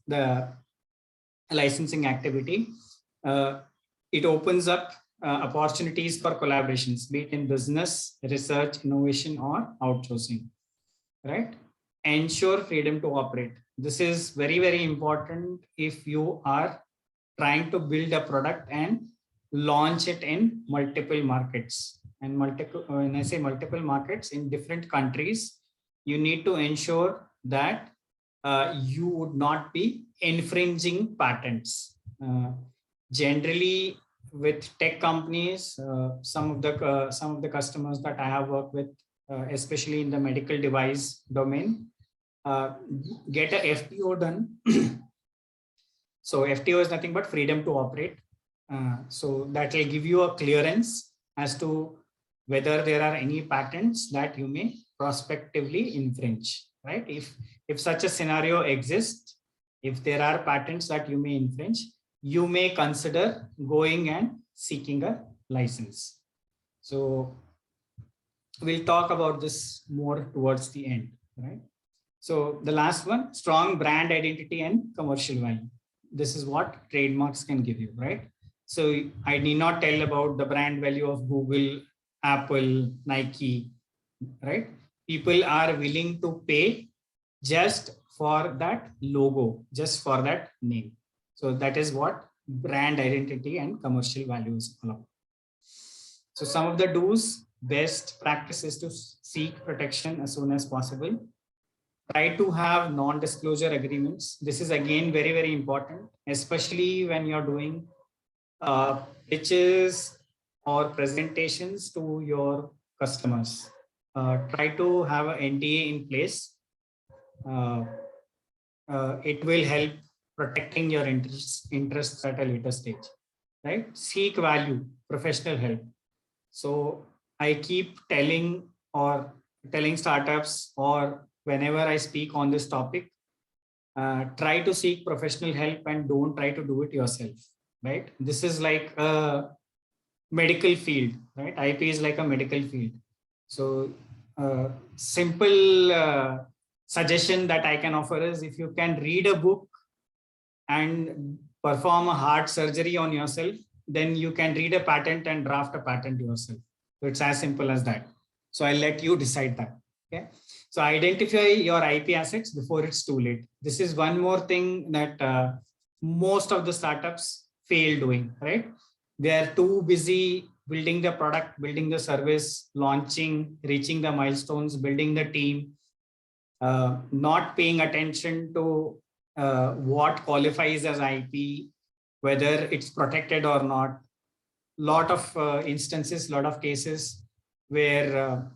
the licensing activity. It opens up opportunities for collaborations, be it in business, research, innovation, or outsourcing, right? Ensure freedom to operate. This is very, very important if you are trying to build a product and launch it in multiple markets. And when I say multiple markets in different countries, you need to ensure that you would not be infringing patents. Generally, with tech companies, some of the customers that I have worked with, especially in the medical device domain, get a FTO done. So FTO is nothing but freedom to operate. So that will give you a clearance as to whether there are any patents that you may prospectively infringe, right? If such a scenario exists, if there are patents that you may infringe, you may consider going and seeking a license. So we'll talk about this more towards the end, right? So the last one, strong brand identity and commercial value. This is what trademarks can give you, right? So I need not tell about the brand value of Google, Apple, Nike, right? People are willing to pay just for that logo, just for that name. So that is what brand identity and commercial value is all about. So some of the do's, best practices to seek protection as soon as possible. Try to have non-disclosure agreements. This is again very, very important, especially when you're doing pitches or presentations to your customers. Try to have an NDA in place. It will help protecting your interests at a later stage, right? Seek value, professional help. So I keep telling startups, or whenever I speak on this topic, try to seek professional help and don't try to do it yourself, right? This is like a medical field, right? IP is like a medical field. So simple suggestion that I can offer is, if you can read a book and perform a heart surgery on yourself, then you can read a patent and draft a patent yourself. So it's as simple as that. So I'll let you decide that. Okay. So identify your IP assets before it's too late. This is one more thing that most of the startups fail doing, right? They are too busy building the product, building the service, launching, reaching the milestones, building the team, not paying attention to what qualifies as IP, whether it's protected or not. Lot of instances, lot of cases where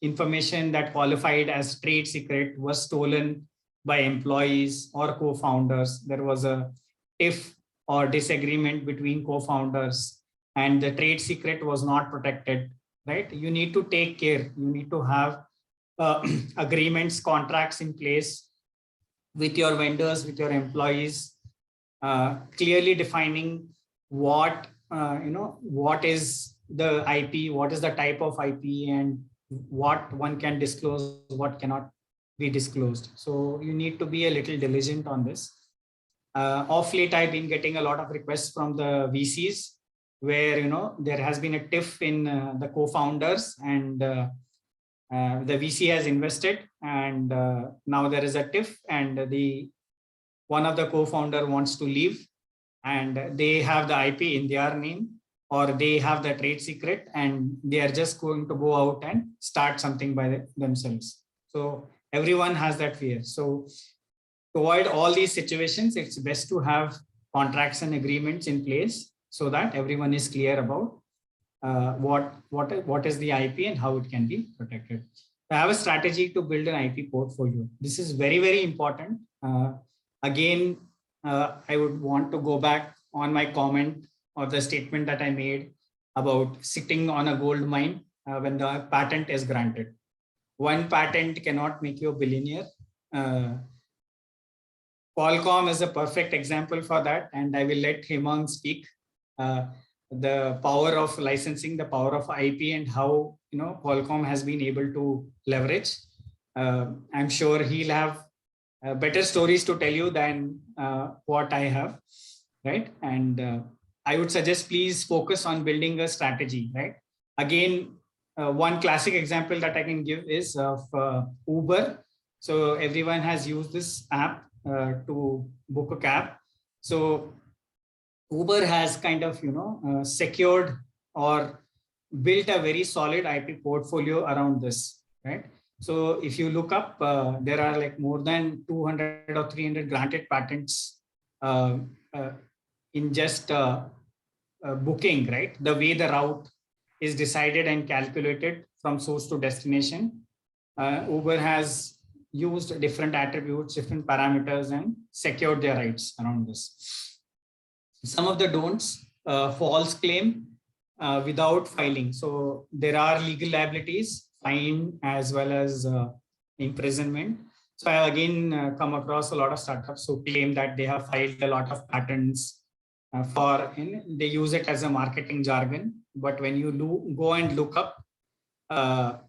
information that qualified as trade secret was stolen by employees or co-founders. There was a tiff or disagreement between co-founders, and the trade secret was not protected, right? You need to take care. You need to have agreements, contracts in place with your vendors, with your employees, clearly defining what is the IP, what is the type of IP, and what one can disclose, what cannot be disclosed. So you need to be a little diligent on this. Off late, I've been getting a lot of requests from the VCs where there has been a tiff in the co-founders, and the VC has invested, and now there is a tiff, and one of the co-founder wants to leave, and they have the IP in their name, or they have the trade secret, and they are just going to go out and start something by themselves. So everyone has that fear. So to avoid all these situations, it's best to have contracts and agreements in place so that everyone is clear about what is the IP and how it can be protected. I have a strategy to build an IP portfolio. This is very, very important. Again, I would want to go back on my comment or the statement that I made about sitting on a gold mine when the patent is granted. One patent cannot make you a billionaire. Qualcomm is a perfect example for that, and I will let Hemang speak. The power of licensing, the power of IP, and how Qualcomm has been able to leverage. I'm sure he'll have better stories to tell you than what I have, right? And I would suggest please focus on building a strategy, right? Again, one classic example that I can give is of Uber. So everyone has used this app to book a cab. So Uber has kind of secured or built a very solid IP portfolio around this, right? So if you look up, there are like more than 200 or 300 granted patents in just booking, right? The way the route is decided and calculated from source to destination. Uber has used different attributes, different parameters, and secured their rights around this. Some of the don'ts, false claim without filing. So there are legal liabilities, fine, as well as imprisonment. So I again come across a lot of startups who claim that they have filed a lot of patents they use it as a marketing jargon. But when you go and look up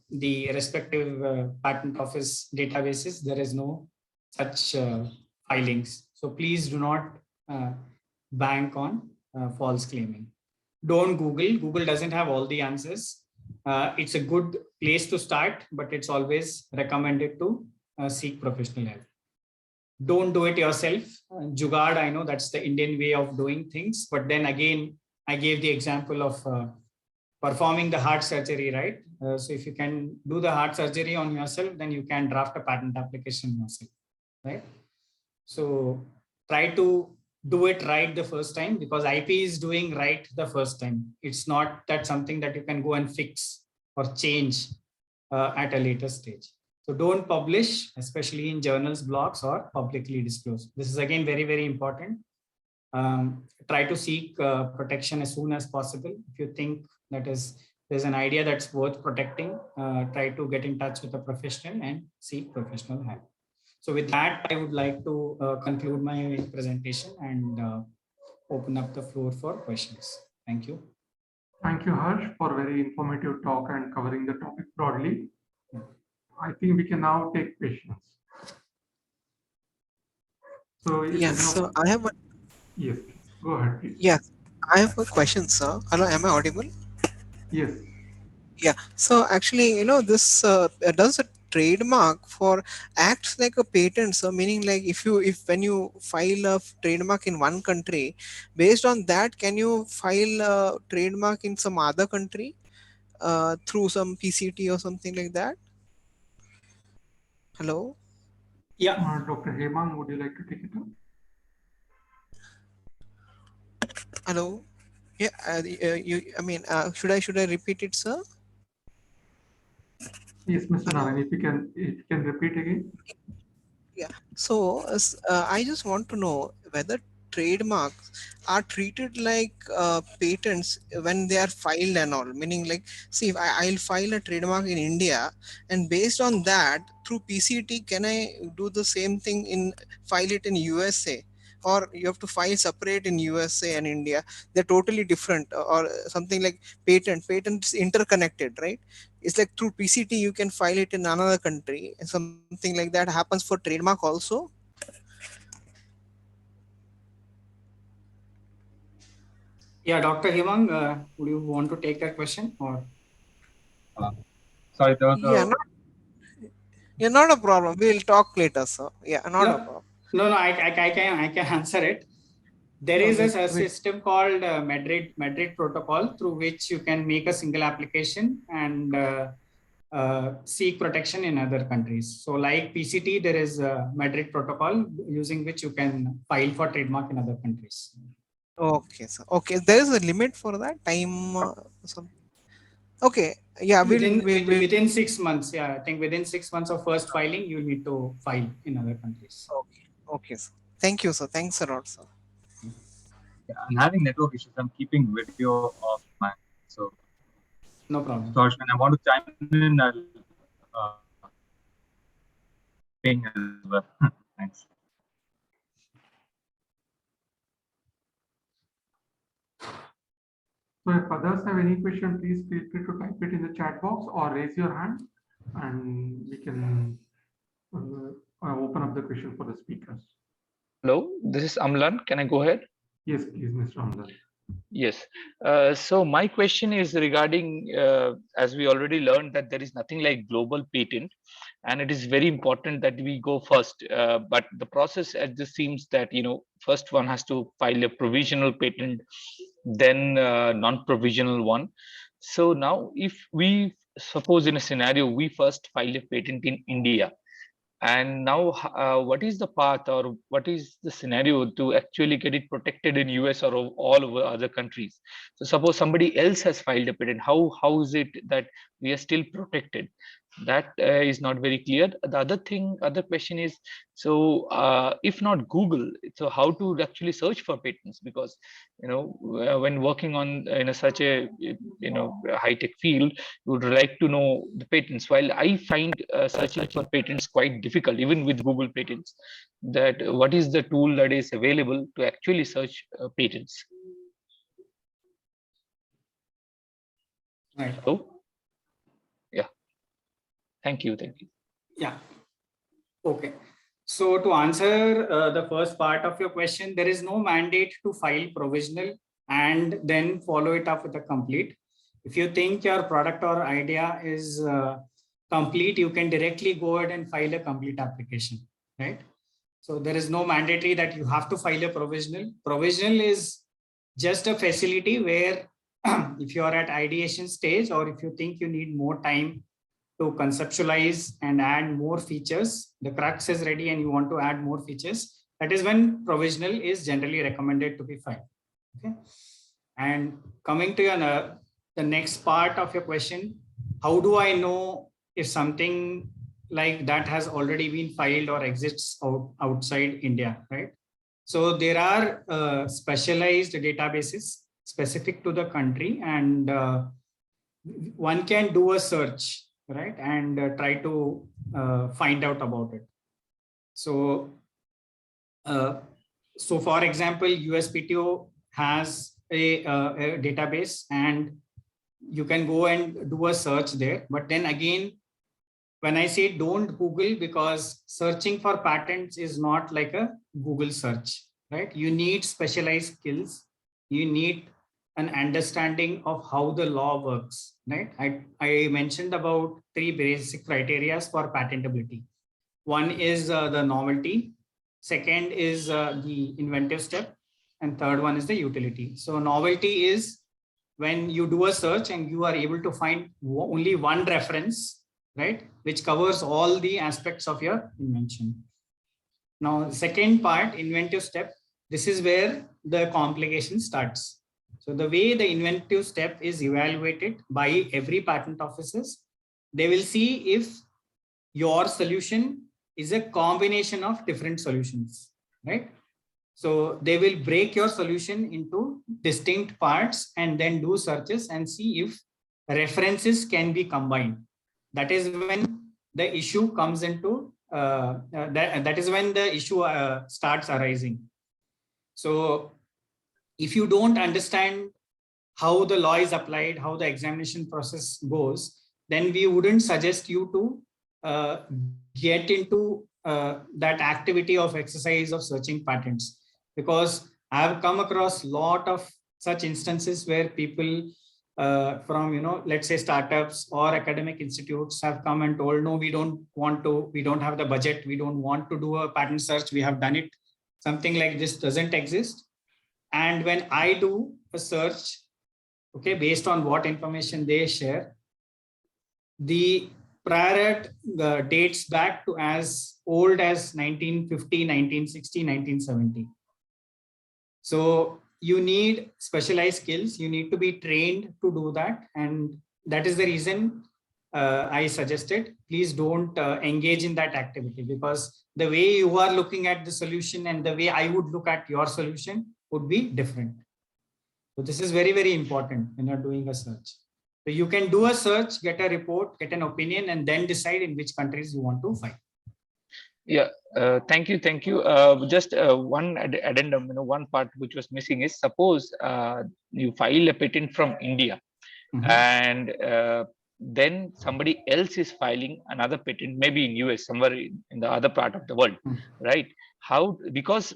the respective patent office databases, there is no such filings. So please do not bank on false claiming. Don't Google. Google doesn't have all the answers. It's a good place to start, but it's always recommended to seek professional help. Don't do it yourself. Jugaad, I know that's the Indian way of doing things, but then again, I gave the example of performing the heart surgery, right? So if you can do the heart surgery on yourself, then you can draft a patent application yourself, right? So try to do it right the first time, because IP is doing right the first time. It's not that something that you can go and fix or change at a later stage. So don't publish, especially in journals, blogs, or publicly disclose. This is again very, very important. Try to seek protection as soon as possible. If you think that there's an idea that's worth protecting, try to get in touch with a professional and seek professional help. So with that, I would like to conclude my presentation and open up the floor for questions. Thank you.
Thank you, Harsh, for very informative talk and covering the topic broadly. I think we can now take questions. So
Yes, so I have a,
yes, go ahead, please.
yes, I have a question, sir. Hello, am I audible?
Yes.
Yeah. So actually, this does a trademark for acts like a patent. So meaning like if when you file a trademark in one country, based on that, can you file a trademark in some other country through some PCT or something like that? Hello.
Yeah.
Dr. Hemang, would you like to take it up?
Hello. Yeah. Should I repeat it, sir?
Yes, Mr. Naran, if you can repeat again.
Yeah. So I just want to know whether trademarks are treated like patents when they are filed and all. Meaning, like, see, if I'll file a trademark in India, and based on that, through PCT, can I do the same thing file it in USA? Or you have to file separate in USA and India? They're totally different, or something like patents interconnected, right? It's like through PCT you can file it in another country, and something like that happens for trademark also.
Yeah, Dr. Hemang, would you want to take that question or?
Sorry, there was
Yeah, not a problem. We'll talk later, sir. Yeah, not a problem.
No, I can answer it. There is a system called Madrid Protocol, through which you can make a single application and seek protection in other countries. So like PCT, there is a Madrid Protocol using which you can file for trademark in other countries.
Okay, so okay, there is a limit for that time. Okay, yeah,
within 6 months. Yeah, I think within 6 months of first filing, you need to file in other countries.
Okay, sir. Thank you, sir. Thanks a lot, sir.
Yeah, I'm having network issues. I'm keeping video off my, so
no problem.
So when I want to chime in, I'll ping as well. Thanks.
So if others have any question, please feel free to type it in the chat box or raise your hand, and we can open up the question for the speakers.
Hello, this is Amlan. Can I go ahead?
Yes, please, Mr. Amlan.
Yes. So my question is regarding, as we already learned, that there is nothing like global patent, and it is very important that we go first. But the process at this seems that, first one has to file a provisional patent, then non-provisional one. So now, if we suppose in a scenario we first file a patent in India, and now what is the path or what is the scenario to actually get it protected in US or all over other countries? So suppose somebody else has filed a patent, how is it that we are still protected That is not very clear. The other question is, so if not Google, so how to actually search for patents? Because when working on such a high tech field, you would like to know the patents. While I find searching for patents quite difficult, even with Google patents, that what is the tool that is available to actually search patents?
Right.
Hello? Yeah. Thank you.
Yeah. Okay. So to answer the first part of your question, there is no mandate to file provisional and then follow it up with a complete. If you think your product or idea is complete, you can directly go ahead and file a complete application, right? So there is no mandatory that you have to file a provisional. Provisional is just a facility where if you are at ideation stage, or if you think you need more time to conceptualize and add more features, the crux is ready and you want to add more features, that is when provisional is generally recommended to be filed. Okay. And coming to the next part of your question, how do I know if something like that has already been filed or exists outside India, right? So there are specialized databases specific to the country, and one can do a search, right, and try to find out about it. So, for example, USPTO has a database, and you can go and do a search there. But then again, when I say don't Google, because searching for patents is not like a Google search, right? You need specialized skills. You need an understanding of how the law works, right? I mentioned about 3 basic criteria for patentability. One is the novelty. Second is the inventive step. And third one is the utility. So novelty is when you do a search and you are able to find only one reference, right, which covers all the aspects of your invention. Now, the second part, inventive step, this is where the complication starts. So the way the inventive step is evaluated by every patent offices, they will see if your solution is a combination of different solutions, right? So they will break your solution into distinct parts and then do searches and see if references can be combined. That is when the issue comes into, that is when the issue starts arising. So if you don't understand how the law is applied, how the examination process goes, then we wouldn't suggest you to get into that activity of exercise of searching patents, because I have come across a lot of such instances where people from, let's say startups or academic institutes have come and told, no, we don't have the budget, we don't want to do a patent search, we have done it, something like this doesn't exist. And when I do a search, okay, based on what information they share, the prior dates back to as old as 1950, 1960, 1970. So you need specialized skills. You need to be trained to do that. And that is the reason I suggested, please don't engage in that activity, because the way you are looking at the solution and the way I would look at your solution would be different. So this is very, very important when you're doing a search. So you can do a search, get a report, get an opinion, and then decide in which countries you want to file.
Yeah, thank you. Just one addendum, one part which was missing is, suppose you file a patent from India, and then somebody else is filing another patent, maybe in US, somewhere in the other part of the world, right? How,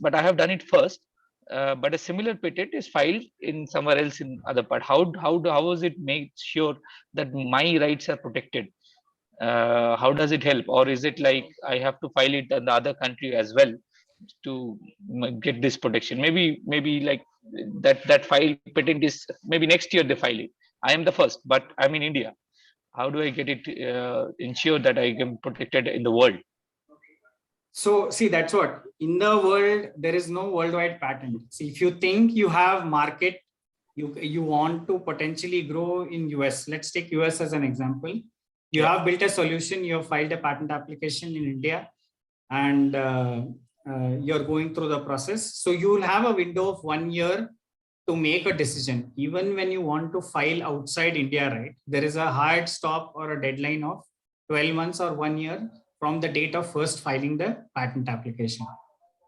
but I have done it first, but a similar patent is filed in somewhere else in other part. How is it made sure that my rights are protected? How does it help? Or is it like I have to file it in the other country as well to get this protection? Maybe like that file patent is, maybe next year they file it. I am the first, but I'm in India. How do I get it ensure that I am protected in the world?
So see, that's what, in the world, there is no worldwide patent. See, if you think you have market, you want to potentially grow in US, let's take US as an example. You have built a solution, you have filed a patent application in India, and you're going through the process. So you will have a window of 1 year to make a decision. Even when you want to file outside India, right, there is a hard stop or a deadline of 12 months or 1 year from the date of first filing the patent application.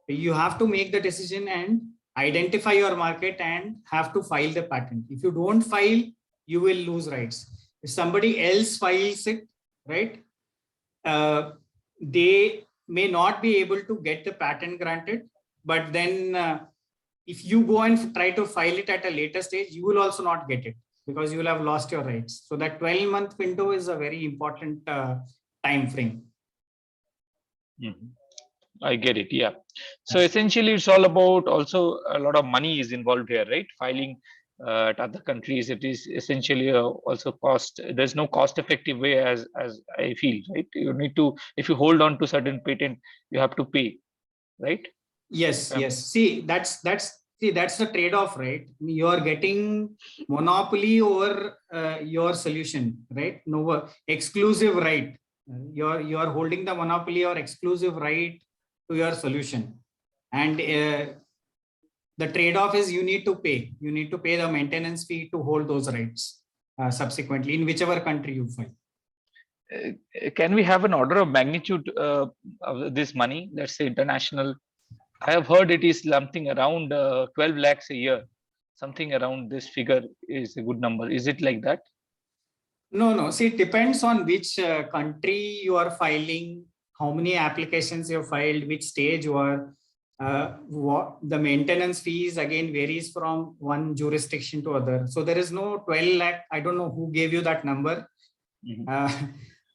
You have to make the decision and identify your market and have to file the patent. If you don't file, you will lose rights. If somebody else files it, right, they may not be able to get the patent granted, but then if you go and try to file it at a later stage, you will also not get it because you will have lost your rights. So that 12-month window is a very important time frame.
I get it. Yeah. So essentially, it's all about also a lot of money is involved here, right? Filing at other countries, it is essentially also cost. There's no cost-effective way, as I feel, right? You need to, if you hold on to certain patent, you have to pay, right?
Yes, yes. See, that's the trade-off, right? You are getting monopoly over your solution, right? No exclusive right. You are holding the monopoly or exclusive right to your solution, and the trade-off is you need to pay. You need to pay the maintenance fee to hold those rights subsequently in whichever country you file.
Can we have an order of magnitude of this money? Let's say international. I have heard it is something around 12 lakhs a year. Something around this figure is a good number. Is it like that?
No. See, it depends on which country you are filing, how many applications you have filed, which stage you are. What the maintenance fees again varies from one jurisdiction to other. So there is no 12 lakh. I don't know who gave you that number,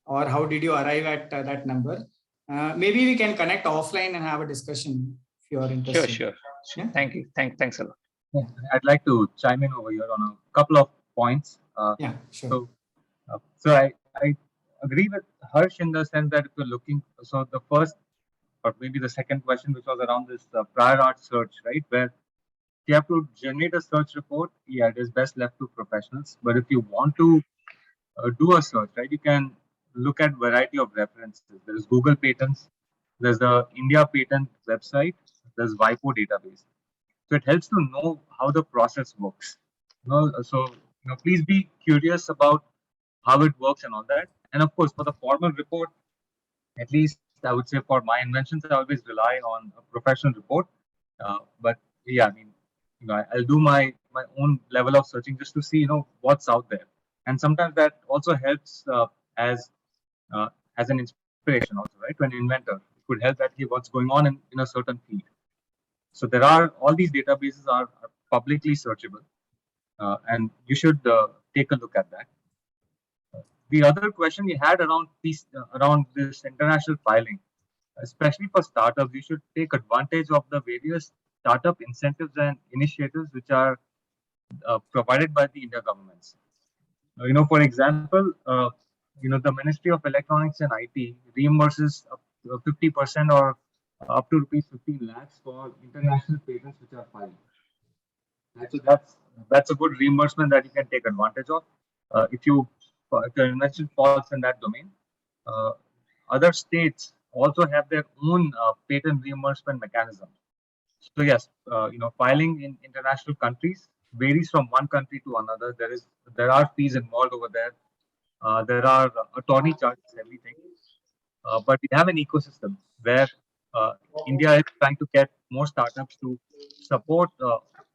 or how did you arrive at that number. Maybe we can connect offline and have a discussion if you are interested.
Sure.
Yeah?
Thank you. Thanks a lot.
Yeah, I'd like to chime in over here on a couple of points.
Yeah, sure.
So I agree with Harsh in the sense that if you're looking, so the first or maybe the second question, which was around this prior art search, right, where you have to generate a search report, yeah, it is best left to professionals. But if you want to do a search, right, you can look at variety of references. There's Google Patents, there's the India Patent website, there's WIPO database. So it helps to know how the process works. Please be curious about how it works and all that. And of course, for the formal report, at least I would say for my inventions, I always rely on a professional report. But yeah, I mean, I'll do my own level of searching just to see, what's out there. And sometimes that also helps as an inspiration also, right? To an inventor, it could help that what's going on in a certain field. So there are all these databases are publicly searchable, and you should take a look at that. The other question we had around this international filing, especially for startups, you should take advantage of the various startup incentives and initiatives which are provided by the India governments. For example, the Ministry of Electronics and IT reimburses 50% or up to rupees 15 lakhs for international patents which are filed. So that's a good reimbursement that you can take advantage of if your invention falls in that domain. Other states also have their own patent reimbursement mechanism. So yes, filing in international countries varies from one country to another. There are fees involved over there. There are attorney charges, everything. But we have an ecosystem where India is trying to get more startups to support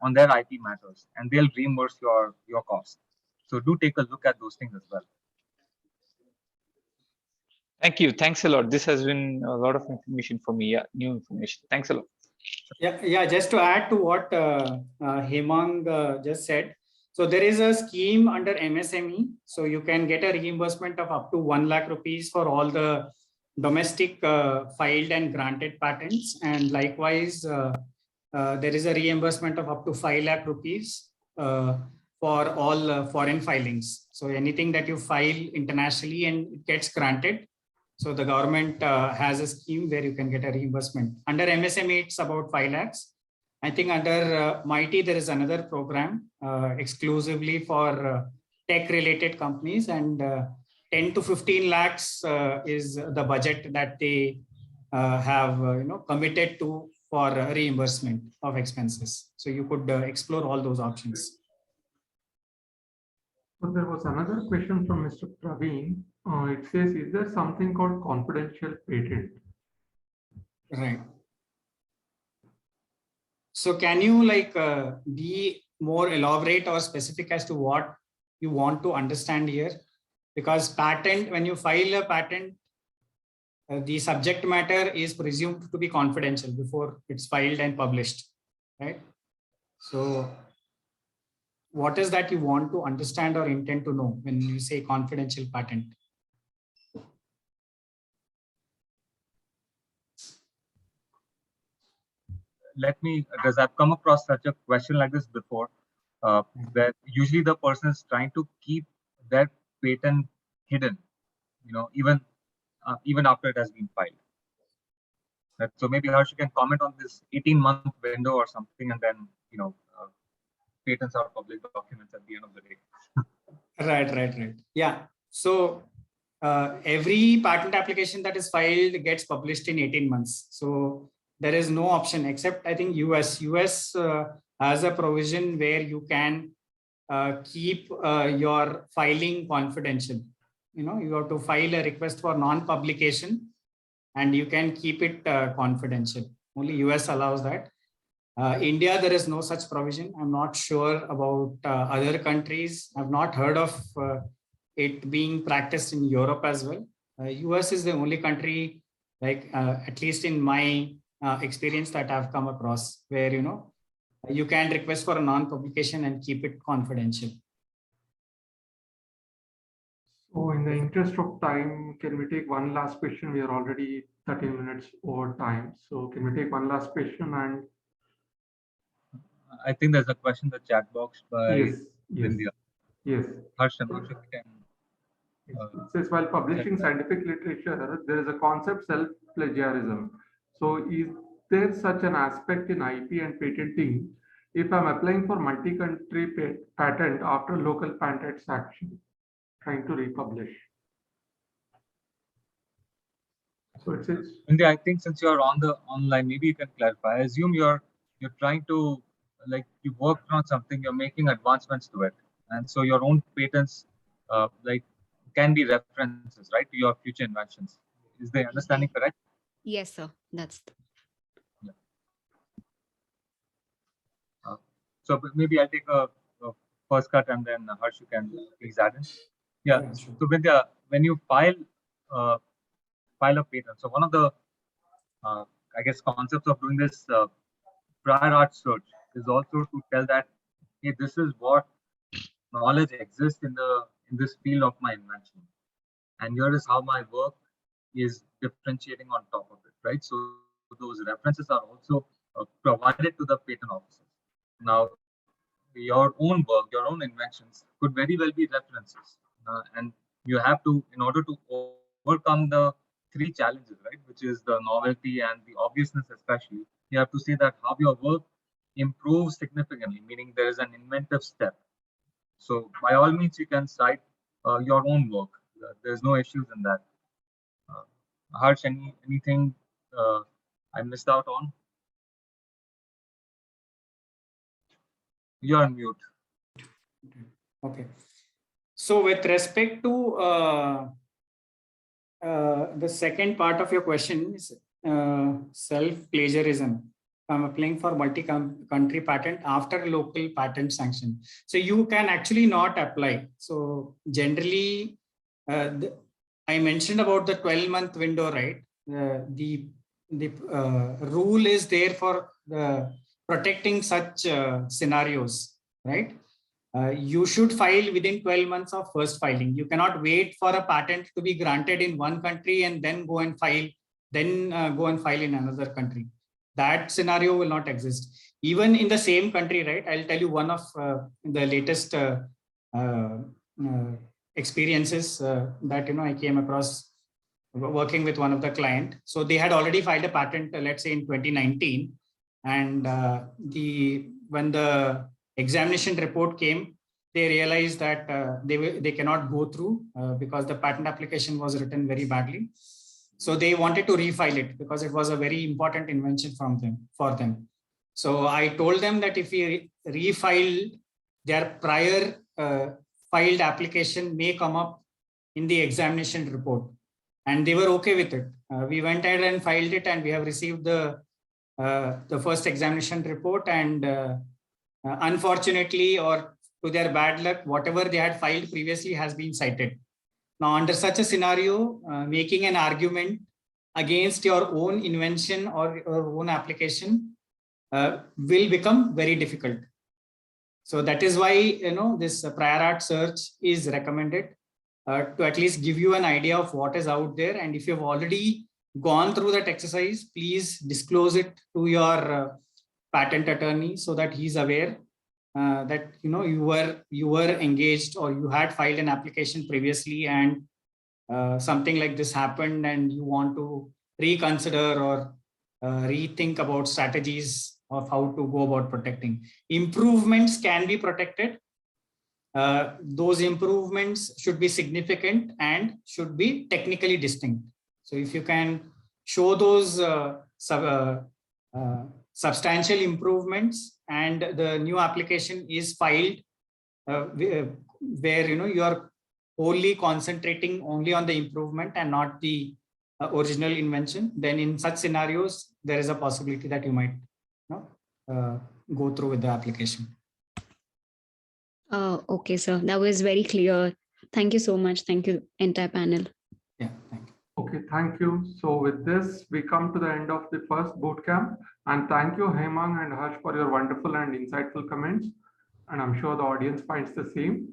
on their IP matters, and they'll reimburse your costs. So do take a look at those things as well.
Thank you. Thanks a lot. This has been a lot of information for me. Yeah, new information. Thanks a lot.
Yeah. Just to add to what Hemang just said. So there is a scheme under MSME. So you can get a reimbursement of up to 1 lakh rupees for all the domestic filed and granted patents. And likewise, there is a reimbursement of up to 5 lakh rupees for all foreign filings. So anything that you file internationally and it gets granted. So the government has a scheme where you can get a reimbursement. Under MSME, it's about 5 lakhs. I think under MIT, there is another program exclusively for tech-related companies, and 10 to 15 lakhs is the budget that they have committed to for reimbursement of expenses. So you could explore all those options.
So there was another question from Mr. Praveen. It says, is there something called confidential patent?
Right. So can you be more elaborate or specific as to what you want to understand here? Because patent, when you file a patent, the subject matter is presumed to be confidential before it's filed and published, right? So what is that you want to understand or intend to know when you say confidential patent?
Because I've come across such a question like this before, where usually the person is trying to keep their patent hidden, even after it has been filed. So maybe Harsh, you can comment on this 18-month window or something, and then patents are public documents at the end of the day.
Right. Yeah. So every patent application that is filed gets published in 18 months. So there is no option except I think US has a provision where you can keep your filing confidential. You have to file a request for non-publication and you can keep it confidential. Only US allows that. India, there is no such provision. I'm not sure about other countries. I've not heard of it being practiced in Europe as well. US is the only country, at least in my experience that I've come across, where you can request for a non-publication and keep it confidential.
So in the interest of time, can we take one last question? We are already 13 minutes over time. So can we take one last question? And
I think there's a question in the chat box by
yes.
India.
Yes.
Harsh, I'm not sure if you can.
It says, while publishing scientific literature, there is a concept self-plagiarism. So is there such an aspect in IP and patenting if I'm applying for multi-country patent after local patents action, trying to republish? So it says,
India, I think since you're on the online, maybe you can clarify. I assume you're trying to, you worked on something, you're making advancements to it, and so your own patents can be references, right, to your future inventions. Is the understanding correct?
Yes, sir. That's
yeah. So maybe I'll take a first cut, and then Harsh, you can please add in. Yeah. Sure. So when you file a patent, so one of the I guess concepts of doing this prior art search is also to tell that, hey, this is what knowledge exists in this field of my invention, and here is how my work is differentiating on top of it, right? So those references are also provided to the patent officers. Now, your own work, your own inventions could very well be references, and you have to, in order to overcome the three challenges, right, which is the novelty and the obviousness especially, you have to say that how your work improves significantly, meaning there is an inventive step. So by all means, you can cite your own work. There's no issues in that. Harsh, anything I missed out on? You're on mute.
Okay. So with respect to the second part of your question is self-plagiarism. I'm applying for multi-country patent after local patent sanction. So you can actually not apply. So generally, I mentioned about the 12-month window, right? The rule is there for protecting such scenarios, right? You should file within 12 months of first filing. You cannot wait for a patent to be granted in one country and then go and file in another country. That scenario will not exist. Even in the same country, right? I'll tell you one of the latest experiences that I came across working with one of the client. So they had already filed a patent, let's say in 2019, and when the examination report came, they realized that they cannot go through because the patent application was written very badly. So they wanted to refile it because it was a very important invention for them. So I told them that if we refile their prior filed application may come up in the examination report, and they were okay with it. We went ahead and filed it, and we have received the first examination report. And unfortunately, or to their bad luck, whatever they had filed previously has been cited. Now, under such a scenario, making an argument against your own invention or your own application will become very difficult. So that is why this prior art search is recommended to at least give you an idea of what is out there. And if you've already gone through that exercise, please disclose it to your patent attorney so that he's aware that you were engaged or you had filed an application previously, and something like this happened, and you want to reconsider or rethink about strategies of how to go about protecting. Improvements can be protected. Those improvements should be significant and should be technically distinct. So if you can show those substantial improvements and the new application is filed where you are wholly concentrating only on the improvement and not the original invention, then in such scenarios there is a possibility that you might go through with the application.
Okay, sir. That was very clear. Thank you so much. Thank you, entire panel.
Yeah, thank you.
Okay, thank you. So with this, we come to the end of the first bootcamp. And thank you, Hemang and Harsh, for your wonderful and insightful comments. And I'm sure the audience finds the same.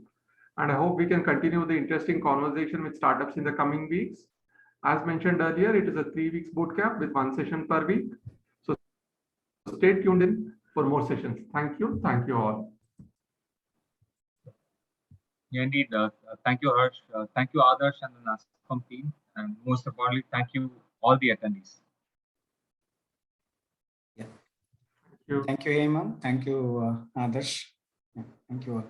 And I hope we can continue the interesting conversation with startups in the coming weeks. As mentioned earlier, it is a 3 weeks bootcamp with 1 session per week. So stay tuned in for more sessions. Thank you. Thank you all.
Yeah, indeed. Thank you, Harsh. Thank you, Adarsh and the NASSCOM team. And most importantly, thank you all the attendees.
Yeah. Thank you, Hemang. Thank you, Adarsh. Yeah, thank you all.